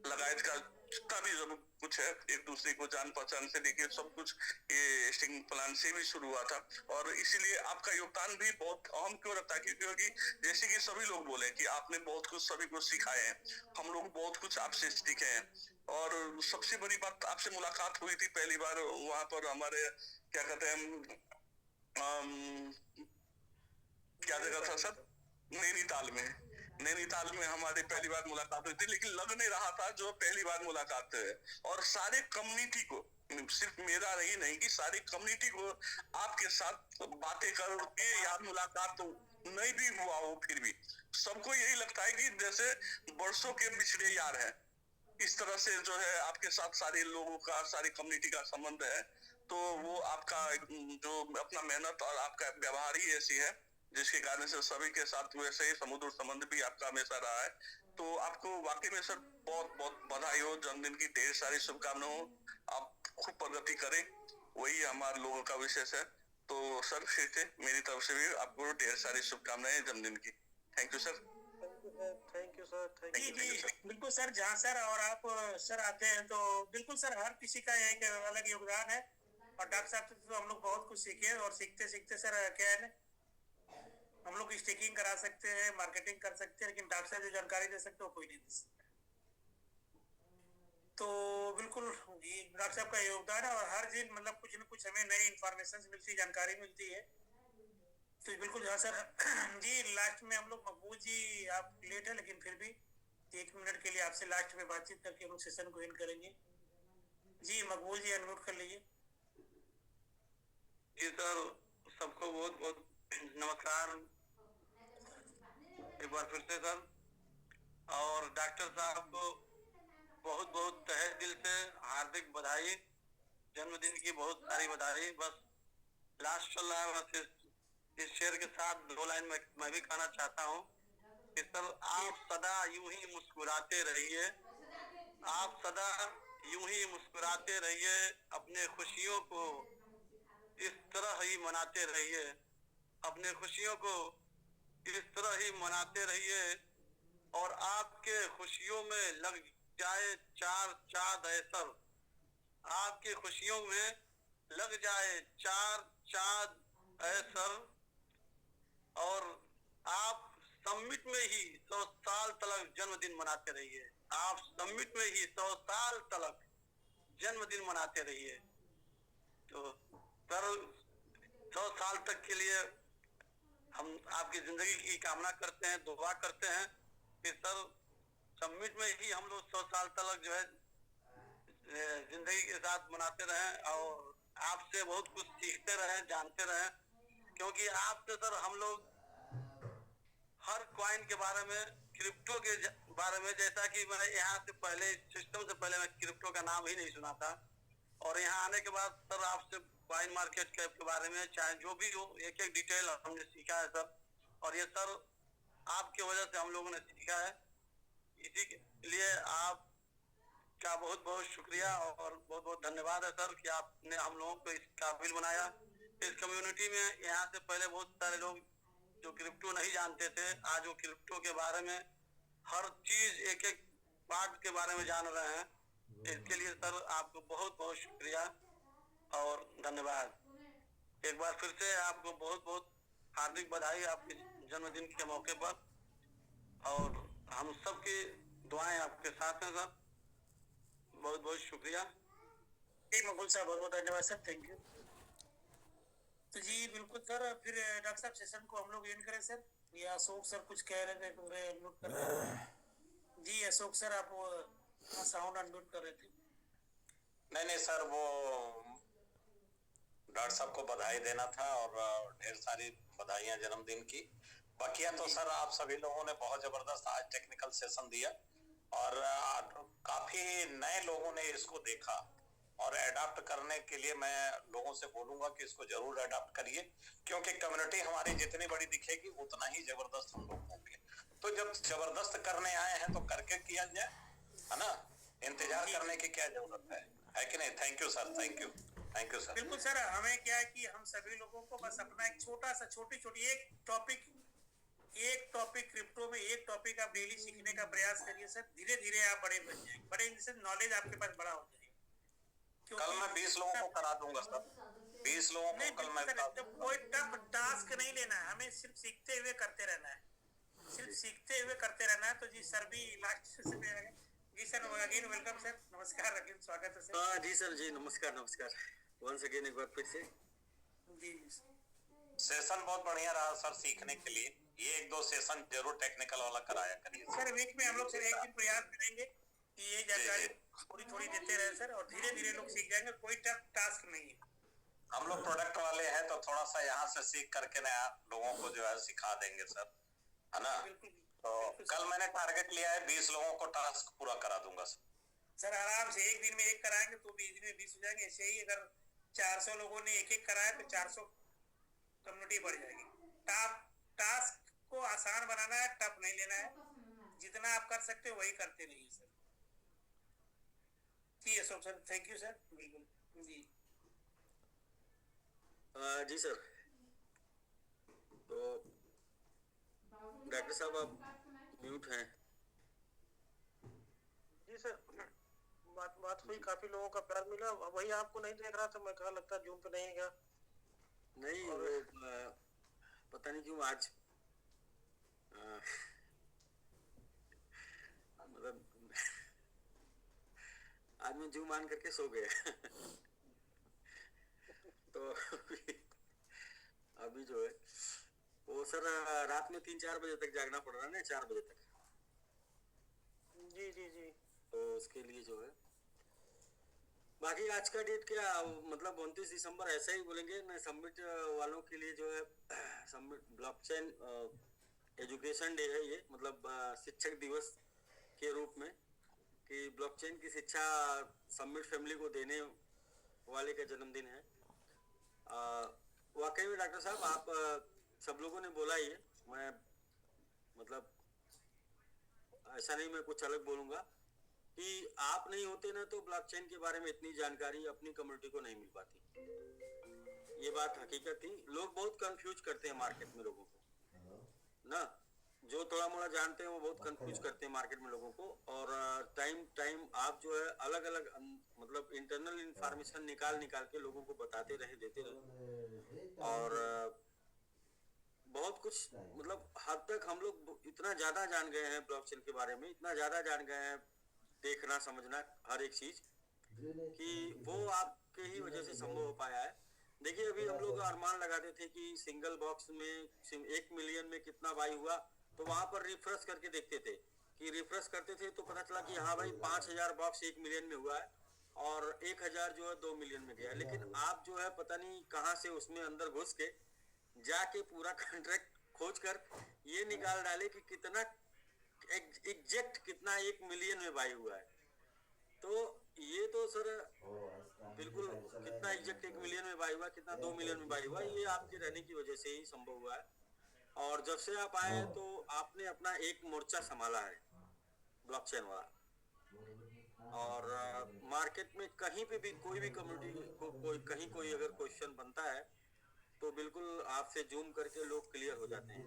लगायत का जितना भी जब कुछ है, एक दूसरे को जान पहचान से लेके सब कुछ ये स्टेकिंग प्लान से भी शुरू हुआ था। और इसीलिए आपका योगदान भी बहुत अहम क्यों रखता है, क्योंकि जैसे कि सभी लोग बोले कि आपने बहुत कुछ सभी को सिखाए हैं, हम लोग बहुत कुछ आपसे सीखे हैं। और सबसे बड़ी बात, आपसे मुलाकात हुई थी पहली बार वहां पर हमारे क्या कहते हैं क्या जगह था सर, नैनीताल में हमारी पहली बार मुलाकात हुई थी, लेकिन लग नहीं रहा था जो पहली बार मुलाकात है। और सारे कम्युनिटी को, सिर्फ मेरा नहीं कि सारी कम्युनिटी को आपके साथ बातें करके यार मुलाकात तो नहीं भी हुआ हो, फिर भी सबको यही लगता है कि जैसे वर्षों के बिछड़े यार हैं। इस तरह से जो है आपके साथ सारे लोगों का, सारी कम्युनिटी का संबंध है। तो वो आपका जो अपना मेहनत और आपका व्यवहार ही ऐसी है जिसके कारण से सभी के साथ वैसे ही समुद्र संबंध भी आपका हमेशा रहा है। तो आपको वाकई में सर बहुत बहुत बधाई हो, जन्मदिन की ढेर सारी शुभकामनाएं हो, आप खूब प्रगति करें, वही हमारे लोगों का विशेष है। तो सर फिर से मेरी तरफ से भी आपको ढेर सारी शुभकामनाएं जन्मदिन की। Thank you sir. Thank you sir, thank you. जी बिल्कुल सर, जहाँ सर और आप सर आते हैं तो बिल्कुल सर हर किसी का एक अलग योगदान है। और डॉक्टर साहब से तो हम लोग बहुत कुछ सीखे, और सीखते सीखते सर क्या है ना, हम लोग स्टेकिंग करा सकते हैं, मार्केटिंग कर सकते हैं, लेकिन डॉक्टर साहब जो जानकारी दे सकते हो कोई नहीं दे सकता। तो बिल्कुल जी डॉक्टर साहब का योगदान है, और हर दिन मतलब कुछ न कुछ हमें नई इंफॉर्मेशन मिलती है, जानकारी मिलती है। तो बिल्कुल जहाँ सर जी लास्ट में हम लोग मकबूल जी, आप लेट है लेकिन फिर भी 1 मिनट के लिए आपसे लास्ट में बातचीत करके हम लोग सेशन को एंड करेंगे। जी मकबूल जी अनम्यूट कर लीजिए। जी सर, सबको बहुत बहुत नमस्कार एक बार फिर से सर। और डॉक्टर साहब को बहुत बहुत तहे दिल से हार्दिक बधाई, जन्मदिन की बहुत सारी बधाई। बस लास्ट चल रहा है, बस इस शेर के साथ 2 लाइन मैं भी कहना चाहता हूँ कि सर आप सदा यूं ही मुस्कुराते रहिए, आप सदा यूं ही मुस्कुराते रहिए, अपने खुशियों को इस तरह ही मनाते रहिए, अपने खुशियों को इस तरह ही मनाते रहिए, और आपके खुशियों में लग जाए 4 चांद ऐसर, आपकी खुशियों में लग जाए 4 चांद ऐसर, और आप समिट में ही 100 साल तक जन्मदिन मनाते रहिए, आप समिट में ही 100 साल तक जन्मदिन मनाते रहिए। तो सर 100 साल तक के लिए हम आपकी जिंदगी की कामना करते हैं, दुआ करते हैं कि सर समिट में ही हम लोग 100 साल तक जो है जिंदगी के साथ मनाते रहें, और आपसे बहुत कुछ सीखते रहें, जानते रहें, क्योंकि आपसे सर हम लोग हर कॉइन के बारे में, क्रिप्टो के बारे में, जैसा कि मैं यहाँ से पहले, सिस्टम से पहले मैं क्रिप्टो का नाम ही नहीं सुना था, और यहाँ आने के बाद सर आपसे कॉइन मार्केट कैप के बारे में चाहे जो भी हो एक एक डिटेल हमने सीखा है सर, और ये सर आपकी वजह से हम लोगों ने सीखा है, इसी के लिए आपका बहुत बहुत शुक्रिया और बहुत बहुत धन्यवाद है सर कि आपने हम लोगों को इस काबिल बनाया। इस कम्युनिटी में यहाँ से पहले बहुत सारे लोग जो क्रिप्टो नहीं जानते थे, आज वो क्रिप्टो के बारे में हर चीज एक एक पार्ट के बारे में जान रहे हैं। इसके लिए सर आपको बहुत बहुत शुक्रिया और धन्यवाद। एक बार फिर से आपको बहुत बहुत हार्दिक बधाई आपके जन्मदिन के मौके पर, और हम सबकी दुआएं आपके साथ हैं सर। बहुत बहुत शुक्रिया। मकुल साहब बहुत बहुत धन्यवाद सर, थैंक यू। तो जी बिल्कुल सर, फिर डॉक्टर साहब सेशन को हम लोग एंड करें सर, या अशोक सर कुछ कह रहे थे तो मैं अनम्यूट कर रहा हूं। जी अशोक सर आप साउंड अनम्यूट कर रहे थे। नहीं सर, वो डॉक्टर साहब को बधाई देना था और ढेर सारी बधाइयां जन्मदिन की। बाकिया तो सर आप सभी लोगों ने बहुत जबरदस्त आज टेक्निकल सेशन दिया, और काफी नए लोगों ने इसको देखा, और अडॉप्ट करने के लिए मैं लोगों से बोलूंगा कि इसको जरूर अडॉप्ट करिए, क्योंकि कम्युनिटी हमारी जितनी बड़ी दिखेगी उतना ही जबरदस्त हम लोग होंगे। तो जब जबरदस्त करने आए हैं तो करके किया जाए, है ना, इंतजार करने की क्या जरूरत है कि नहीं। Thank you sir, thank you sir. बिल्कुल सर, हमें क्या है कि हम सभी लोगों को बस अपना एक छोटा सा छोटी एक टॉपिक क्रिप्टो में एक टॉपिक आप डेली सीखने का प्रयास करिए सर। धीरे धीरे आप बड़े बन जाएंगे, बड़े इनसे नॉलेज आपके पास बड़ा हो जाएगा। कल मैं 20 लोगों को करा दूंगा सर, 20 लोगों को कल मैं कोई टफ टास्क नहीं लेना है, हमें सिर्फ सीखते हुए करते रहना है, सिर्फ सीखते हुए करते रहना है। तो जी सर भी लास्ट से जी सर अगेन वेलकम सर, नमस्कार, अगेन स्वागत है सर। जी सर, जी नमस्कार वंस अगेन एक बार फिर से। जी सेशन बहुत बढ़िया रहा सर सीखने के लिए। ये 1-2 सेशन जरूर टेक्निकल वाला कराया करिए सर। वीक में हम लोग सर एक दिन प्रयास करेंगे कि ये जानकारी थोड़ी देते रहे सर, और धीरे धीरे लोग सीख जाएंगे। कोई टफ टास्क नहीं है, हम लोग प्रोडक्ट वाले हैं तो थोड़ा सा यहाँ से सीख करके नया लोगों को जो है सिखा देंगे सर, है ना। तो कल मैंने टारगेट लिया है 20 लोगों को टास्क पूरा करा दूंगा सर। आराम से एक दिन में एक कराएंगे तो 20 दिन में 20 हो जाएंगे। ऐसे ही अगर 400 लोगों ने एक कराया तो 400 कम्युनिटी बढ़ जाएगी। टास्क को आसान बनाना है, टफ नहीं लेना है। जितना आप कर सकते हो वही करते रहिए सर। जी Ashok sir, thank you sir. बिल्कुल जी जी सर। तो डॉक्टर साहब आप म्यूट हैं। जी सर, बात हुई, काफी लोगों का प्यार मिला। वही आपको नहीं देख रहा था मैं, कहा लगता जूम पे नहीं गया। नहीं और पता नहीं क्यों आज मतलब आज मैं जूम ऑन करके सो गया तो अभी जो है वो सर रात में 3-4 बजे तक जागना पड़ रहा है ना, 4 बजे तक। जी तो उसके लिए जो है बाकी आज का डेट क्या मतलब 29 दिसंबर ऐसा ही बोलेंगे ना। सबमिट वालों के लिए जो है सबमिट ब्लॉकचेन एजुकेशन डे है ये, मतलब शिक्षक दिवस के रूप में कि ब्लॉकचेन की शिक्षा सबमिट फैमिली को देने वाले का जन्मदिन है। वाकई में डॉक्टर साहब आप सब लोगों ने बोला ही है, मैं मतलब ऐसा नहीं मैं कुछ अलग बोलूंगा कि आप नहीं होते ना तो ब्लॉकचेन के बारे में इतनी जानकारी अपनी कम्युनिटी को नहीं मिल पाती। ये बात हकीकत थी। लोग बहुत कंफ्यूज करते हैं मार्केट में लोगों को ना, जो थोड़ा मोड़ा जानते हैं वो बहुत कंफ्यूज करते हैं मार्केट में लोगों को। और टाइम आप जो है अलग अलग मतलब इंटरनल इंफॉर्मेशन निकाल के लोगों को बताते रहे, देते रहे। और बहुत कुछ मतलब हद तक हम लोग इतना ज्यादा जान गए हैं ब्लॉकचेन के बारे में, इतना ज्यादा जान गए हैं देखना समझना हर एक चीज, कि वो आपके ही वजह से संभव हो पाया है। देखिए अभी हम लोग अनुमान लगाते थे कि सिंगल बॉक्स में 1 मिलियन में कितना बाई हुआ, तो वहां पर रिफ्रेश करके देखते थे कि रिफ्रेश करते थे तो पता चला कि हाँ भाई 5000 बॉक्स 1 मिलियन में हुआ है और 1000 जो है 2 मिलियन में गया। लेकिन आप जो है पता नहीं कहाँ से उसमें अंदर घुस के जाके पूरा कॉन्ट्रैक्ट खोज कर ये निकाल डाले कि कितना एग्जैक्ट कितना 1 मिलियन में बाई हुआ है। तो ये तो सर बिल्कुल कितना एग्जैक्ट 1 मिलियन में बाई हुआ, कितना 2 मिलियन में बाई हुआ, ये आपके रहने की वजह से ही संभव हुआ है। और जब से आप आए तो आपने अपना एक मोर्चा संभाला है ब्लॉकचेन वाला। और मार्केट में कहीं पे भी कोई भी कम्युनिटी को कहीं कोई अगर क्वेश्चन बनता है तो बिल्कुल आपसे जूम करके लोग क्लियर हो जाते हैं।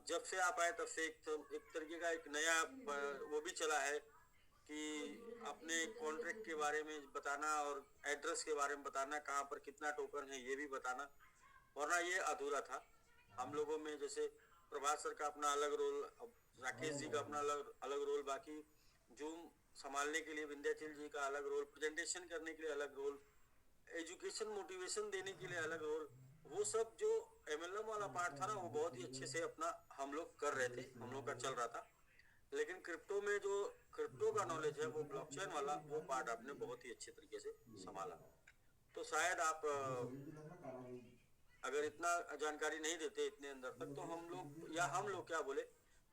जब से आप आए तब से एक तरीके का एक नया वो भी चला है कि अपने कॉन्ट्रैक्ट के बारे में बताना और एड्रेस के बारे में बताना, कहाँ पर कितना टोकन है ये भी बताना, वरना ये अधूरा था। हम लोगों में जैसे प्रभात सर का अपना अलग रोल, राकेश जी का अपना अलग रोल, बाकी जूम संभालने के लिए विंध्याचल जी का अलग रोल, प्रेजेंटेशन करने के लिए अलग रोल, एजुकेशन मोटिवेशन देने के लिए अलग रोल, वो सब जो MLM वाला पार्ट था ना वो बहुत ही अच्छे से अपना हम लोग कर रहे थे, हम लोग का चल रहा था। लेकिन क्रिप्टो में जो क्रिप्टो का नॉलेज है वो ब्लॉकचेन वाला, वो पार्ट आपने बहुत ही अच्छे तरीके से संभाला। तो शायद आप अगर इतना जानकारी नहीं देते इतने अंदर तक तो हम लोग, या हम लोग क्या बोले,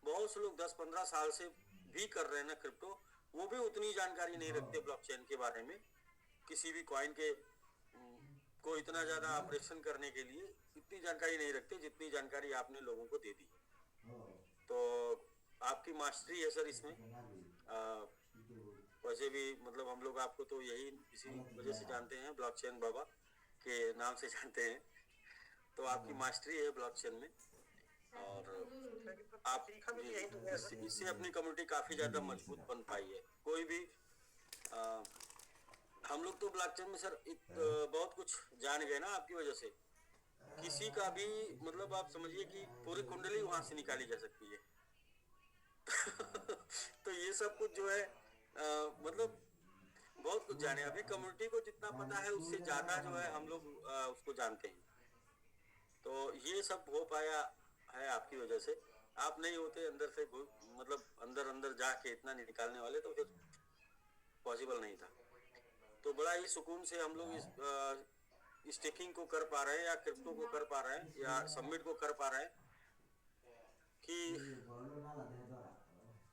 बहुत से लोग 10-15 साल से भी कर रहे हैं ना क्रिप्टो, वो भी उतनी जानकारी नहीं रखते ब्लॉकचेन के बारे में। किसी भी कॉइन के को इतना ज्यादा ऑपरेशन करने के लिए इतनी जानकारी नहीं रखते जितनी जानकारी आपने लोगों को दे दी। तो आपकी मास्टरी है सर इसमें। वैसे भी मतलब हम लोग आपको तो यही इसी वजह से जानते हैं, ब्लॉकचेन बाबा के नाम से जानते हैं। तो आपकी मास्टरी है ब्लॉकचेन में और आप इससे अपनी कम्युनिटी काफी ज्यादा मजबूत बन पाई है। कोई भी हम लोग तो ब्लॉकचेन में सर बहुत कुछ जान गए ना आपकी वजह से। किसी का भी मतलब आप समझिए कि पूरी कुंडली वहां से निकाली जा सकती है। तो ये सब कुछ जो है मतलब बहुत कुछ जाने। अभी कम्युनिटी को जितना पता है उससे ज्यादा जो है हम लोग उसको जानते हैं। तो ये सब हो पाया है आपकी वजह से। आप नहीं होते अंदर से मतलब अंदर जाके इतना नहीं निकालने वाले तो फिर पॉसिबल नहीं था। तो बड़ा ही सुकून से हम लोग स्टेकिंग को कर पा रहे हैं या क्रिप्टो को कर पा रहे हैं या सबमिट को कर पा रहे हैं कि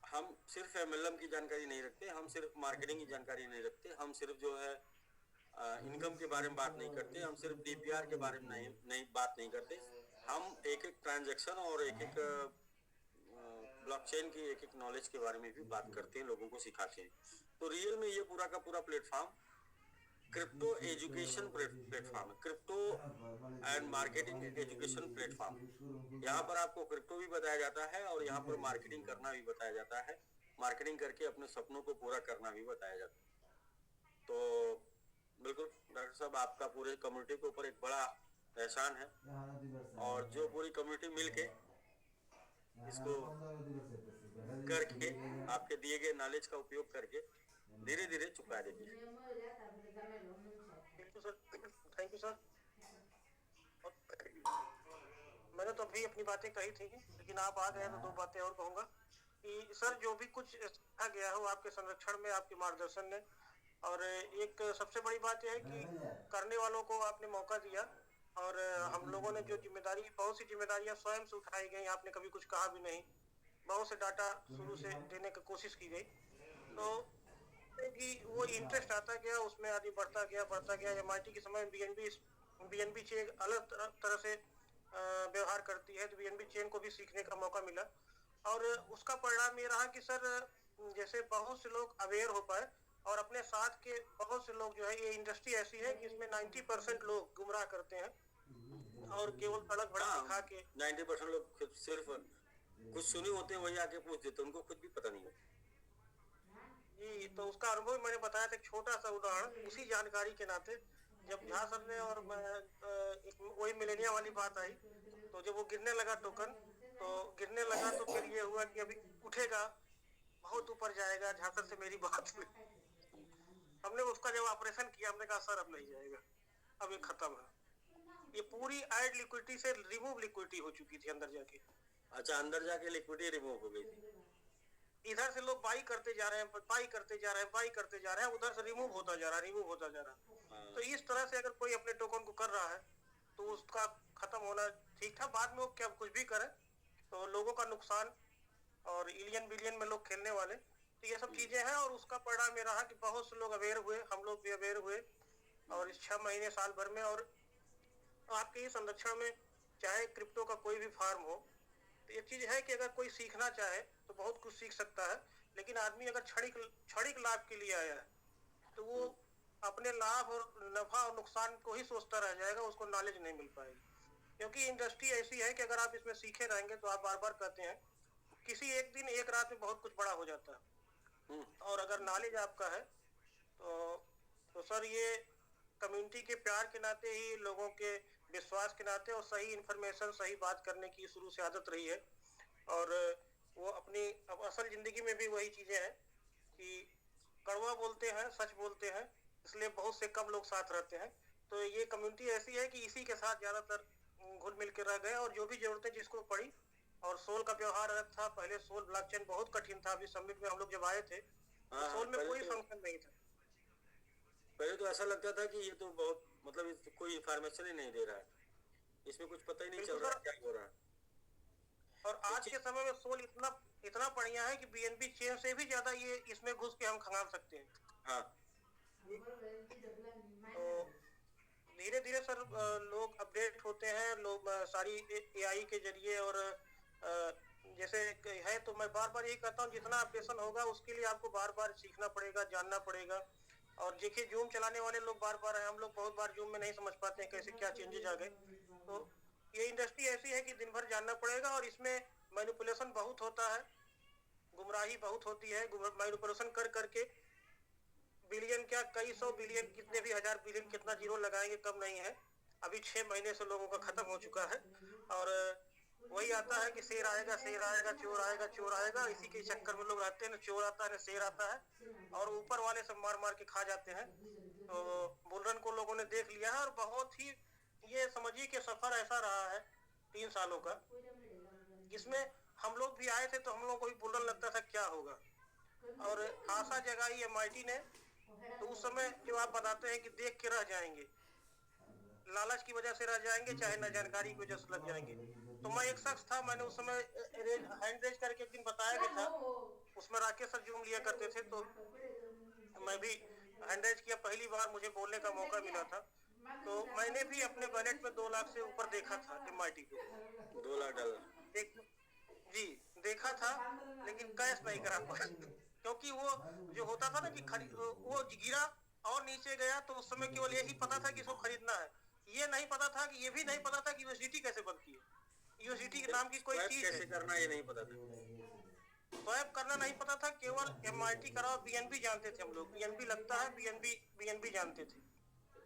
हम सिर्फ MLM की जानकारी नहीं रखते, हम सिर्फ मार्केटिंग की जानकारी नहीं रखते, हम सिर्फ जो है इनकम के बारे में बात नहीं करते, हम सिर्फ DPR के बारे में नहीं बात नहीं करते। हम एक ट्रांजैक्शन और एक ब्लॉकचेन की एक नॉलेज के बारे में भी बात करते हैं, लोगों को सिखाते हैं। तो रियल में ये पूरा का पूरा प्लेटफॉर्म क्रिप्टो एजुकेशन प्लेटफॉर्म है, crypto and marketing education platform. यहाँ पर आपको क्रिप्टो भी बताया जाता है और यहाँ पर मार्केटिंग करना भी बताया जाता है, मार्केटिंग करके अपने सपनों को पूरा करना भी बताया जाता है। तो बिल्कुल डॉक्टर साहब आपका पूरे कम्युनिटी के ऊपर एक बड़ा एहसान है और जो पूरी कम्युनिटी मिलके इसको करके आपके दिए गए नॉलेज का उपयोग करके धीरे धीरे चुका देती है। Thank you sir. मैंने तो अभी अपनी बातें कही थी लेकिन आप आ गए तो दो बातें और कहूँगा कि सर जो भी कुछ कहा गया हो आपके संरक्षण में, आपके मार्गदर्शन में। और एक सबसे बड़ी बात यह है कि करने वालों को आपने मौका दिया और हम लोगों ने जो जिम्मेदारी, बहुत सी जिम्मेदारियां स्वयं से उठाई गई, आपने कभी कुछ कहा भी नहीं, बहुत से डाटा शुरू से देने की कोशिश की गई। तो कि वो इंटरेस्ट आता गया, उसमें आदमी बढ़ता गया। MIT के समय BNB बीएनबी चेन अलग तरह से व्यवहार करती है, तो बीएनबी चेन को भी सीखने का मौका मिला। और उसका परिणाम ये रहा कि सर जैसे बहुत से लोग अवेयर हो पाए और अपने साथ के बहुत से लोग जो है, ये इंडस्ट्री ऐसी है कि इसमें 90% लोग गुमराह करते हैं और केवल तड़क भड़क दिखा के 90% लोग सिर्फ कुछ सुने होते हैं, वही आके पूछ देते, उनको खुद भी पता नहीं होता। जी, तो उसका अनुभव मैंने बताया था, एक छोटा सा उदाहरण उसी जानकारी के नाते। जब झा सर ने और एक वही मिलेनिया वाली बात आई, तो जब वो गिरने लगा टोकन, तो गिरने लगा तो फिर ये हुआ कि अभी उठेगा, बहुत ऊपर जाएगा। झा सर से मेरी बात हुई, हमने उसका जब ऑपरेशन किया, हमने कहा सर अब नहीं जाएगा, अब ये खत्म है। ये पूरी एड लिक्विडिटी से रिमूव लिक्विडिटी हो चुकी थी अंदर जाके। अच्छा, अंदर जाके लिक्विडिटी रिमूव हो गई थी। इधर से लोग बाई करते जा रहे हैं, बाई करते जा रहे हैं, बाई करते जा रहे हैं, उधर से रिमूव होता जा रहा है, रिमूव होता जा रहा है। तो इस तरह से अगर कोई अपने टोकन को कर रहा है तो उसका खत्म होना ठीक था। बाद में वो क्या कुछ भी करे तो लोगों का नुकसान, और इलियन बिलियन में लोग खेलने वाले, तो ये सब चीजें हैं। और उसका परिणाम ये रहा कि बहुत से लोग अवेयर हुए, हम लोग भी अवेयर हुए, और इस 6 महीने साल भर में। और आपके इस संरक्षण में चाहे क्रिप्टो का कोई भी फार्म हो, तो ये चीज है कि अगर कोई सीखना चाहे तो बहुत कुछ सीख सकता है। लेकिन आदमी अगर क्षणिक लाभ के लिए आया है तो वो अपने लाभ और नफा और नुकसान को ही सोचता रह जाएगा, उसको नॉलेज नहीं मिल पाएगी। क्योंकि इंडस्ट्री ऐसी है कि अगर आप इसमें सीखे रहेंगे तो आप बार बार कहते हैं किसी एक दिन एक रात में बहुत कुछ बड़ा हो जाता है। और अगर नॉलेज आपका है तो सर ये कम्युनिटी के प्यार के नाते ही, लोगों के विश्वास के नाते, और सही इन्फॉर्मेशन, सही बात करने की शुरू से आदत रही है। और वो अपनी असल जिंदगी में भी वही चीजें हैं कि कड़वा बोलते हैं, सच बोलते हैं, इसलिए बहुत से कम लोग साथ रहते हैं। तो ये कम्युनिटी ऐसी है कि इसी के साथ ज्यादातर घुल मिल के रह गए। और जो भी जरूरतें जिसको पड़ी, और सोल का व्यवहार अलग था। पहले सोल ब्लॉकचेन बहुत कठिन था। अभी समिट में हम लोग जब आए थे तो सोल में कोई फंक्शन नहीं था। पहले तो ऐसा लगता था कि ये तो बहुत, मतलब कोई इंफॉर्मेशन ही नहीं दे रहा है, इसमें कुछ पता ही नहीं चल रहा है क्या हो रहा है। और आज के समय में सोल इतना बढ़िया है कि बीएनबी चेन से भी ज्यादा ये इसमें घुस के हम खंगाल सकते हैं। हाँ। तो धीरे धीरे सर लोग अपडेट होते हैं, लोग सारी एआई के जरिए। और जैसे है, तो मैं बार बार यही कहता हूँ, जितना अपडेशन होगा उसके लिए आपको बार बार सीखना पड़ेगा, जानना पड़ेगा। और देखिए जूम चलाने वाले लोग बार बार हैं, हम लोग बहुत बार जूम में नहीं समझ पाते हैं कैसे क्या चेंजेस आ गए। तो ये इंडस्ट्री ऐसी है कि दिन भर जानना पड़ेगा। और इसमें मैनिपुलेशन बहुत होता है, गुमराही बहुत होती है। मैनिपुलेशन कर करके बिलियन क्या, कई 100 बिलियन, कितने भी 1000 बिलियन, कितना जीरो लगाएंगे कम नहीं है। अभी 6 महीने से लोगों का खत्म हो चुका है। और वही आता है कि शेर आएगा, शेर आएगा, चोर आएगा, चोर आएगा, इसी के चक्कर में लोग रहते हैं। न चोर आता है न शेर आता है, और ऊपर वाले सब मार मार के खा जाते हैं। तो बुलरन को लोगों ने देख लिया है। और बहुत ही, ये समझिए कि सफर ऐसा रहा है 3 सालों का, जिसमें हम लोग भी आए थे तो हम लोगों को भी बुलरन लगता था क्या होगा। और आशा जगाई MIT ने। तो उस समय जो आप बताते हैं कि देख के रह जाएंगे, लालच की वजह से रह जाएंगे, चाहे न जानकारी की वजह से लग जाएंगे। तो मैं एक शख्स था, मैंने उस समय हैंड रेज करके एक दिन बताया भी था, उसमें राकेश सर जूम लिया करते थे, तो मैं भी हैंड रेज किया। पहली बार मुझे बोलने का मौका मिला था। तो मैंने भी अपने बैलेट में 2 लाख से ऊपर देखा था MIT को। 2 लाख डॉलर जी देखा था, लेकिन कैश नहीं करा पाया। क्योंकि वो जो होता था ना कि वो गिरा और नीचे गया, तो उस समय केवल यही पता था कि इसको खरीदना है। ये नहीं पता था कि, ये भी नहीं पता था कि यूएसडीटी कैसे बनती है, यूएसडीटी के नाम की कोई चीज कैसे करना ये नहीं पता था। स्वैप करना नहीं पता था। केवल MIT कराओ, बीएनबी जानते थे हम लोग, बीएनबी लगता है, बीएनबी जानते थे।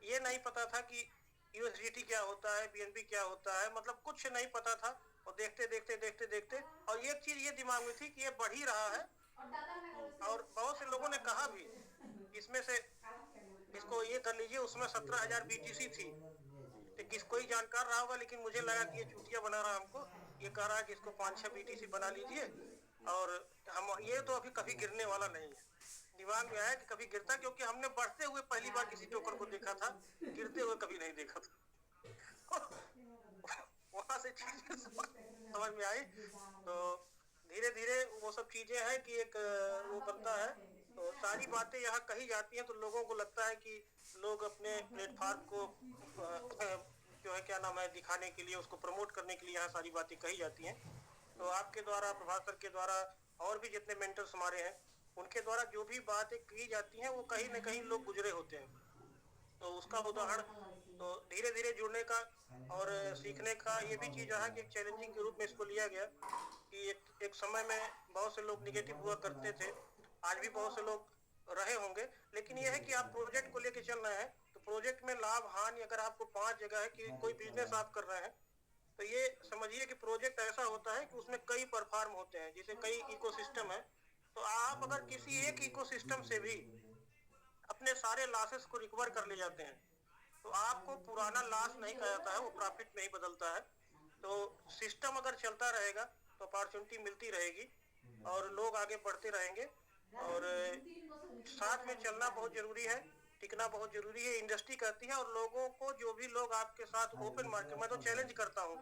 ये नहीं पता था कि यूएसडीटी क्या होता है, बीएनबी क्या होता है, मतलब कुछ नहीं पता था। और देखते देखते देखते देखते, और एक चीज ये दिमाग में थी कि ये बढ़ ही रहा है। और बहुत से लोगों ने कहा भी इसमें से इसको ये कर लीजिए, उसमें 17,000 BTC थी। तो कोई जानकार रहा होगा, लेकिन मुझे लगा कि ये चूतिया बना रहा हमको। ये कह रहा है कि इसको 5-6 BTC बना लीजिए, और हम ये तो अभी कभी गिरने वाला नहीं है। दिमाग में आया कि कभी गिरता, क्योंकि हमने बढ़ते हुए पहली बार किसी टोकन को देखा था, गिरते हुए कभी नहीं देखा था। वहां से चीजें समझ में आई। तो धीरे धीरे वो सब चीजें हैं कि एक वो बनता है तो सारी बातें यहाँ कही जाती हैं तो लोगों को लगता है कि लोग अपने प्लेटफॉर्म को जो है क्या नाम है दिखाने के लिए, उसको प्रमोट करने के लिए यहाँ सारी बातें कही जाती हैं। तो आपके द्वारा, प्रभात सर के द्वारा और भी जितने मेंटर्स हमारे हैं उनके द्वारा जो भी बातें की जाती हैं वो कहीं न कहीं लोग गुजरे होते हैं। तो उसका उदाहरण तो धीरे धीरे जुड़ने का और सीखने का ये भी चीज़ रहा कि एक चैलेंजिंग के रूप में इसको लिया गया कि एक समय में बहुत से लोग निगेटिव हुआ करते थे, आज भी बहुत से लोग रहे होंगे, लेकिन ये है कि आप प्रोजेक्ट को लेके चल रहे हैं तो प्रोजेक्ट में लाभ हानि अगर आपको 5 जगह है कि कोई बिजनेस आप कर रहे हैं तो ये समझिए कि प्रोजेक्ट ऐसा होता है कि उसमें कई परफॉर्म होते हैं, जैसे कई इकोसिस्टम है। तो आप अगर किसी एक इकोसिस्टम से भी अपने सारे लॉसेस को रिकवर कर ले जाते हैं तो आपको पुराना लॉस नहीं कहा जाता है, वो प्रॉफिट में ही बदलता है। तो सिस्टम अगर चलता रहेगा तो अपॉर्चुनिटी मिलती रहेगी और लोग आगे बढ़ते रहेंगे और साथ में चलना बहुत जरूरी है, टिकना बहुत जरूरी है। इंडस्ट्री कहती है और लोगों को, जो भी लोग आपके साथ ओपन मार्केट, मैं तो चैलेंज करता हूँ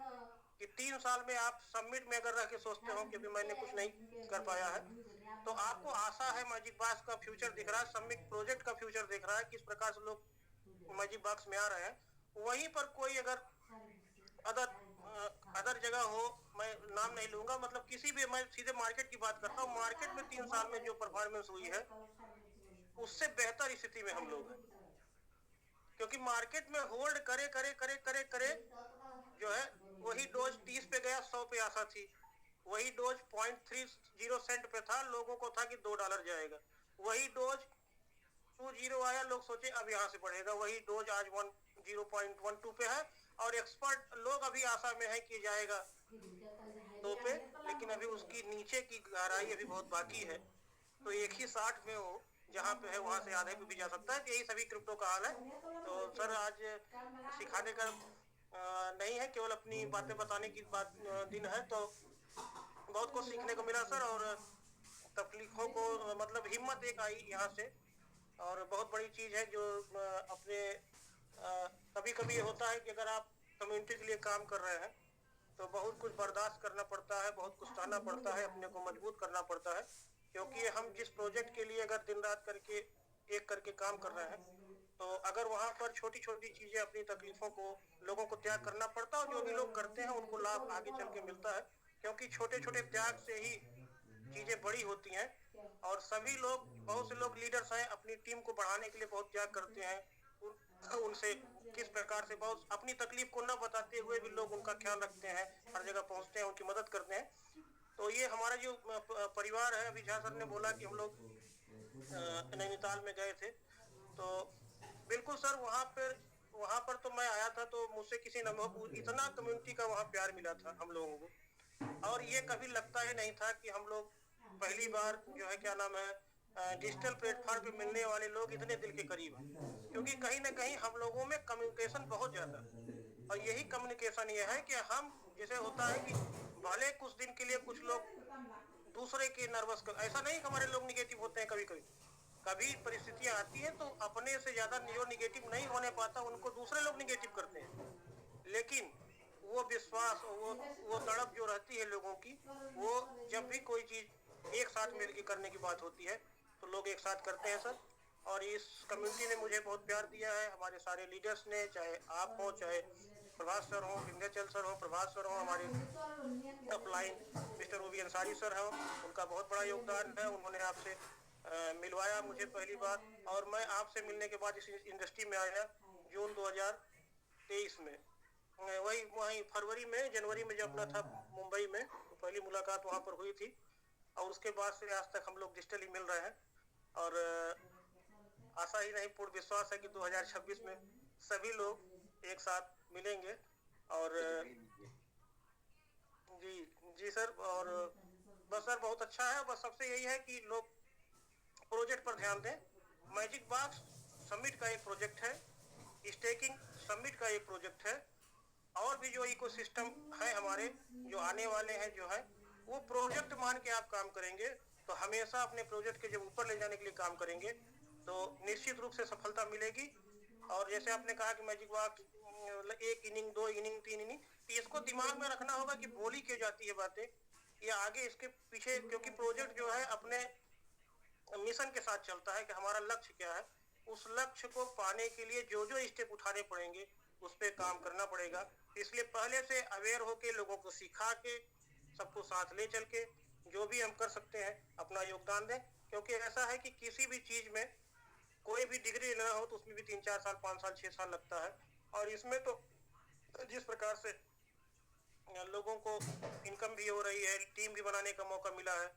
कि 3 साल में आप समिट में अगर रह के सोचते हो कि अभी मैंने कुछ नहीं कर पाया है तो आपको आशा है मैजिक बॉक्स का फ्यूचर दिख रहा है, समिट प्रोजेक्ट का फ्यूचर दिख रहा है, किस प्रकार से लोग मैजिक बॉक्स में आ रहे हैं। वहीं पर कोई अगर अदर जगह हो, मैं नाम नहीं लूंगा, मतलब किसी भी, मैं सीधे मार्केट की बात करता हूँ, मार्केट में 3 साल में जो परफॉर्मेंस हुई है उससे बेहतर स्थिति में हम लोग हैं, क्योंकि मार्केट में होल्ड करे करे करे करे करे जो है वही डोज 30 पे गया, 100 पे आशा थी, वही डोज 0.30 सेंट पे था, लोगों को था कि $2 जाएगा, वही डोज 20 आया, लोग सोचे अब यहाँ से बढ़ेगा, वही डोज आज 0.12 पे है और एक्सपर्ट लोग अभी आशा में है कि जाएगा 2 पे, लेकिन अभी उसकी नीचे की गहराई अभी बहुत बाकी है। तो एक ही 60 में हो जहाँ पे है वहां से आधे पे भी जा सकता है। यही सभी क्रिप्टो का हाल है। तो सर आज सिखाने का नहीं है, केवल अपनी बातें बताने की बात दिन है, तो बहुत कुछ सीखने को मिला सर और तकलीफों को मतलब हिम्मत एक आई यहाँ से, और बहुत बड़ी चीज़ है जो अपने कभी कभी होता है कि अगर आप कम्युनिटी के लिए काम कर रहे हैं तो बहुत कुछ बर्दाश्त करना पड़ता है, बहुत कुछ सहना पड़ता है, अपने को मजबूत करना पड़ता है, क्योंकि हम जिस प्रोजेक्ट के लिए अगर दिन रात करके एक करके काम कर रहे हैं तो अगर वहाँ पर छोटी छोटी चीज़ें, अपनी तकलीफों को लोगों को त्याग करना पड़ता है, और जो भी लोग करते हैं उनको लाभ आगे चल के मिलता है, क्योंकि छोटे छोटे त्याग से ही चीज़ें बड़ी होती हैं। और सभी लोग, बहुत से लोग लीडर्स हैं, अपनी टीम को बढ़ाने के लिए बहुत त्याग करते हैं, उनसे किस प्रकार से बहुत अपनी तकलीफ को न बताते हुए भी लोग उनका ख्याल रखते हैं, हर जगह पहुँचते हैं, उनकी मदद करते हैं। तो ये हमारा जो परिवार है, अभी झा सर ने बोला कि हम लोग नैनीताल में गए थे, तो बिल्कुल सर वहाँ पर तो मैं आया था तो मुझसे किसी ने इतना कम्युनिटी का वहाँ प्यार मिला था हम लोगों को, और ये कभी लगता ही नहीं था कि हम लोग पहली बार जो है क्या नाम है डिजिटल प्लेटफॉर्म पे मिलने वाले लोग इतने दिल के करीब हैं, क्योंकि कहीं ना कहीं हम लोगों में कम्युनिकेशन बहुत ज़्यादा है। और यही कम्युनिकेशन ये है कि हम, जैसे होता है कि भले कुछ दिन के लिए कुछ लोग दूसरे के नर्वस कर, ऐसा नहीं हमारे लोग निगेटिव होते हैं, कभी कभी कभी परिस्थितियां आती हैं तो अपने से ज़्यादा जो निगेटिव नहीं होने पाता उनको दूसरे लोग निगेटिव करते हैं, लेकिन वो विश्वास, वो तड़प जो रहती है लोगों की, वो जब भी कोई चीज़ एक साथ मिलकर करने की बात होती है तो लोग एक साथ करते हैं सर। और इस कम्युनिटी ने मुझे बहुत प्यार दिया है, हमारे सारे लीडर्स ने, चाहे आप हो, चाहे प्रभात सर हो, विंध्याचल सर हो, प्रभात सर हो, हमारे अपलाइन मिस्टर ओबी अंसारी सर हो, उनका बहुत बड़ा योगदान है। उन्होंने आपसे मिलवाया मुझे पहली बार, और मैं आपसे मिलने के बाद इस इंडस्ट्री में आया जून 2023 में, वहीं जनवरी में जब अपना था मुंबई में, तो पहली मुलाकात वहाँ पर हुई थी, और उसके बाद से आज तक हम लोग डिजिटली मिल रहे हैं। और आशा ही नहीं, पूर्ण विश्वास है कि 2026 में सभी लोग एक साथ मिलेंगे। और जी सर, और बस सर बहुत अच्छा है, बस सबसे यही है कि लोग प्रोजेक्ट पर ध्यान दें। मैजिक बॉक्स समिट का एक प्रोजेक्ट है, स्टेकिंग समिट का एक प्रोजेक्ट है, और भी जो इकोसिस्टम है हमारे जो आने वाले हैं जो है, वो प्रोजेक्ट मान के आप काम करेंगे तो हमेशा अपने प्रोजेक्ट के जब ऊपर ले जाने के लिए काम करेंगे तो निश्चित रूप से सफलता मिलेगी। और जैसे आपने कहा कि magic box 1 inning, 2 inning, 3 inning, तो इसको दिमाग में रखना होगा कि बोली क्यों जाती है बातें, या आगे इसके पीछे, क्योंकि प्रोजेक्ट जो है अपने मिशन के साथ चलता है कि हमारा लक्ष्य क्या है। उस लक्ष्य को पाने के लिए जो जो स्टेप उठाने पड़ेंगे उस पे काम करना पड़ेगा। इसलिए पहले से अवेयर होके लोगों को सिखा के सबको साथ ले चल के जो भी हम कर सकते हैं अपना योगदान दें, क्योंकि ऐसा है कि किसी भी चीज में कोई भी डिग्री लेना हो तो उसमें भी 3-4 साल 5 साल 6 साल लगता है। और इसमें तो जिस प्रकार से लोगों को इनकम भी हो रही है, टीम भी बनाने का मौका मिला है,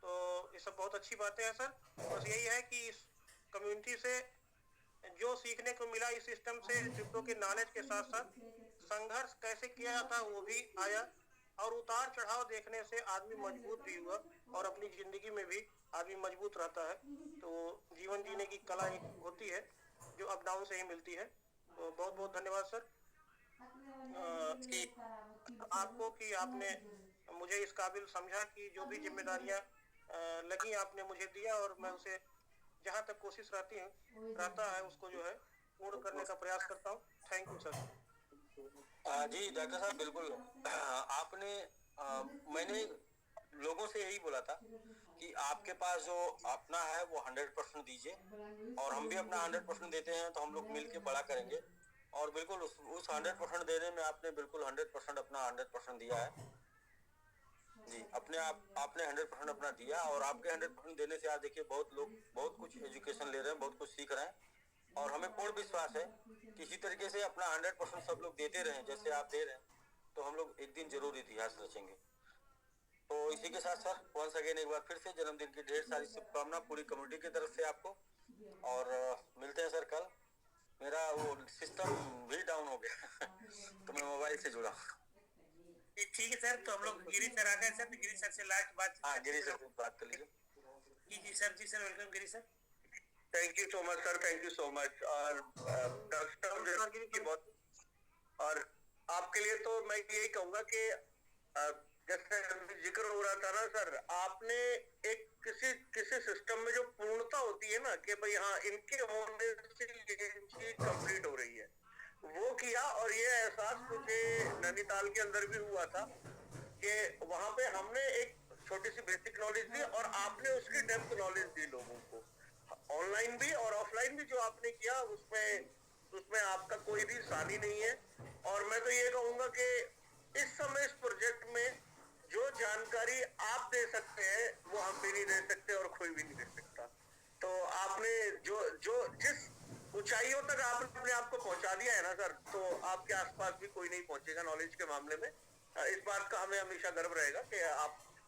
तो ये सब बहुत अच्छी बातें हैं सर। बस यही है कि इस कम्युनिटी से जो सीखने को मिला, इस सिस्टम से क्रिप्टो के नॉलेज के साथ साथ संघर्ष कैसे किया जाता है वो भी आया, और उतार चढ़ाव देखने से आदमी मजबूत भी हुआ और अपनी जिंदगी में भी आदमी मजबूत रहता है। तो जीवन जीने की कला एक होती है जो अप डाउन से ही मिलती है। तो बहुत बहुत धन्यवाद सर कि आपको कि आपने मुझे इस काबिल समझा कि जो भी जिम्मेदारियां लगी आपने मुझे दिया, और मैं उसे जहां तक कोशिश रहता है उसको जो है पूर्ण करने का प्रयास करता हूँ। Thank you sir. जी डॉक्टर साहब, बिल्कुल आपने मैंने लोगों से यही बोला था कि आपके पास जो अपना है वो 100% दीजिए, और हम भी अपना 100% देते हैं, तो हम लोग मिलके बड़ा करेंगे। और बिल्कुल उस 100% देने में आपने बिल्कुल 100% अपना 100% दिया है जी। आपने 100% अपना दिया, और आपके 100% देने से आज देखिए बहुत लोग बहुत कुछ एजुकेशन ले रहे हैं, बहुत कुछ सीख रहे हैं, और हमें पूर्ण विश्वास है कि इसी तरीके से अपना 100% सब लोग देते रहें जैसे आप दे रहे हैं, तो हम लोग एक दिन जरूर इतिहास रचेंगे। तो इसी के साथ सर वंस अगेन एक बार फिर से जन्मदिन की ढेर सारी शुभकामना पूरी कम्युनिटी की तरफ से आपको, और मिलते हैं सर कल। मेरा वो सिस्टम भी डाउन हो गया तो मैं मोबाइल से जुड़ा। ठीक है सर, तो हम लोग गिरी सर आ गए सर, तो गिरी सर से लास्ट बात। हाँ, गिरी सर से बात कर लीजिए। जी sir welcome Giri sir. Thank you so much sir, thank you so much. और डॉक्टर की बहुत, और आपके लिए तो मैं यही कहूंगा कि जैसे जिक्र हो रहा था ना सर, आपने एक किसी सिस्टम में जो पूर्णता होती है ना कि भाई हाँ इनके होने से ये चीज कंप्लीट हो रही है, वो किया। और ये एहसास मुझे नैनीताल के अंदर भी हुआ था कि वहां पे हमने एक छोटी सी बेसिक नॉलेज दी और आपने उसकी डेप्थ नॉलेज दी लोगों को, ऑनलाइन भी और ऑफलाइन भी जो आपने किया उसमें आपका कोई भी सानी नहीं है। और मैं तो ये कहूंगा कि इस समय इस प्रोजेक्ट में जो जानकारी आप दे सकते हैं वो हम भी नहीं दे सकते और कोई भी नहीं दे सकता। तो आपने जो जिस ऊंचाइयों तक आपने अपने आप को पहुंचा दिया है ना सर, तो आपके आसपास भी कोई नहीं पहुंचेगा नॉलेज के मामले में। इस बात का हमें हमेशा गर्व रहेगा कि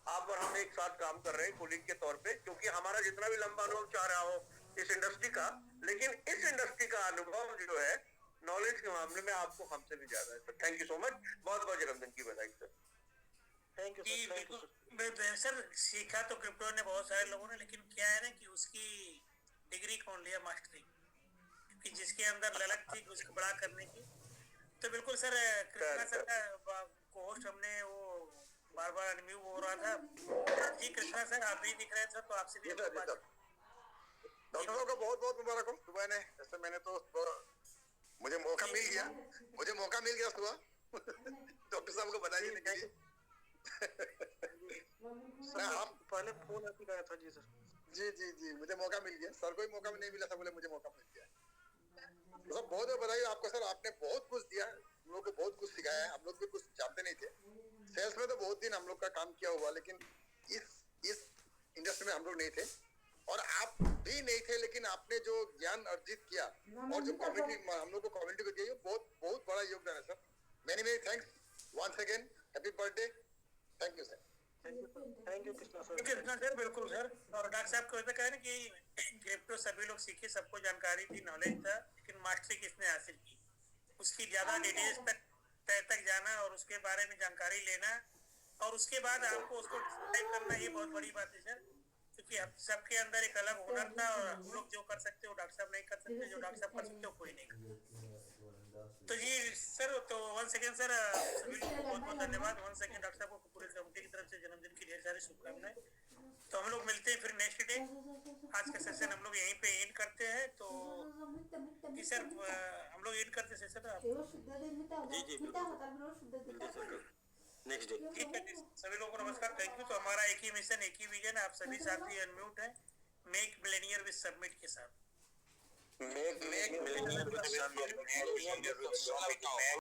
आप और हम एक साथ काम कर रहे हैं कोलिग के तौर पे, क्योंकि हमारा जितना भी लंबा अनुभव चाह रहा हो इस इंडस्ट्री का, लेकिन इस इंडस्ट्री का अनुभव जो है नॉलेज के मामले में आपको हमसे भी ज्यादा है sir. Thank you so much, बहुत बहुत जन्मदिन की बधाई सर। Thank you sir. बिल्कुल सर, सीखा तो क्रिप्टो ने बहुत सारे लोगों ने, लेकिन क्या है ना कि उसकी डिग्री कौन लिया, मास्टरी, कि जिसके अंदर ललक थी उसको बड़ा करने की। तो बिल्कुल सर, कृष्णा सर का कोहोस्ट हमने वो बार अनम्यूट हो रहा था जी। कृष्णा सर आप भी दिख रहे थे, तो आपसे भी डॉक्टर साहब को बहुत बहुत मुबारक हो। सुबह ने जैसे मैंने तो मुझे मौका मिल गया सुबह डॉक्टर साहब को बधाई देने के लिए। पहले फोन आपकी गया था जी सर। जी मुझे मौका मिल गया, सर को ही मौका नहीं मिला था, बोले मुझे मौका मिल गया। तो सब बहुत बहुत बधाई आपको सर, आपने बहुत कुछ दिया, हम लोग को बहुत कुछ सिखाया है। हम लोग भी कुछ जानते नहीं थे, सेल्स में तो बहुत दिन हम लोग का काम किया हुआ, लेकिन इस इंडस्ट्री में हम लोग नहीं थे और आप भी नहीं थे, लेकिन आपने जो ज्ञान अर्जित किया और जो कम्युनिटी हम लोग को कम्युनिटी को दिया, बहुत बड़ा योगदान है sir. Many thanks once again, happy birthday. Thank you sir. Thank you Krishna sir. बिल्कुल सर। और डॉक्टर साहब को ऐसा कहे ना कि क्रिप्टो सभी लोग सीखे, सबको जानकारी थी, नॉलेज था, लेकिन मास्टरी किसने हासिल की, उसकी ज्यादा डिटेल्स तक जाना और उसके बारे में जानकारी लेना, और उसके बाद आपको उसको डिस्क्राइब करना, ये बहुत बड़ी बात है सर। क्योंकि हम सबके अंदर एक अलग हुनर था, और हम लोग जो कर सकते हो डॉक्टर साहब नहीं कर सकते, जो डॉक्टर साहब कर सकते हो कोई नहीं कर सकते। तो जी सर, तो वन सेकेंड सर, सभी लोगों को बहुत बहुत धन्यवाद। वन सेकेंड डॉक्टर साहब को पूरे कमेटी की तरफ से जन्मदिन की ढेर सारी शुभकामनाएं। तो हम लोग मिलते हैं फिर नेक्स्ट डे। आज का सेशन हम लोग यहीं पे एंड करते हैं। तो जी सर, हम लोग एंड करते सेशन नेक्स्ट डे। ठीक है, सभी लोगों को नमस्कार, थैंक यू। तो हमारा एक ही मिशन, एक ही विजन, आप सभी साथी अनम्यूट हैं, मेक मिलेनियर विद सबमिट के साथ। Make millennial with summit.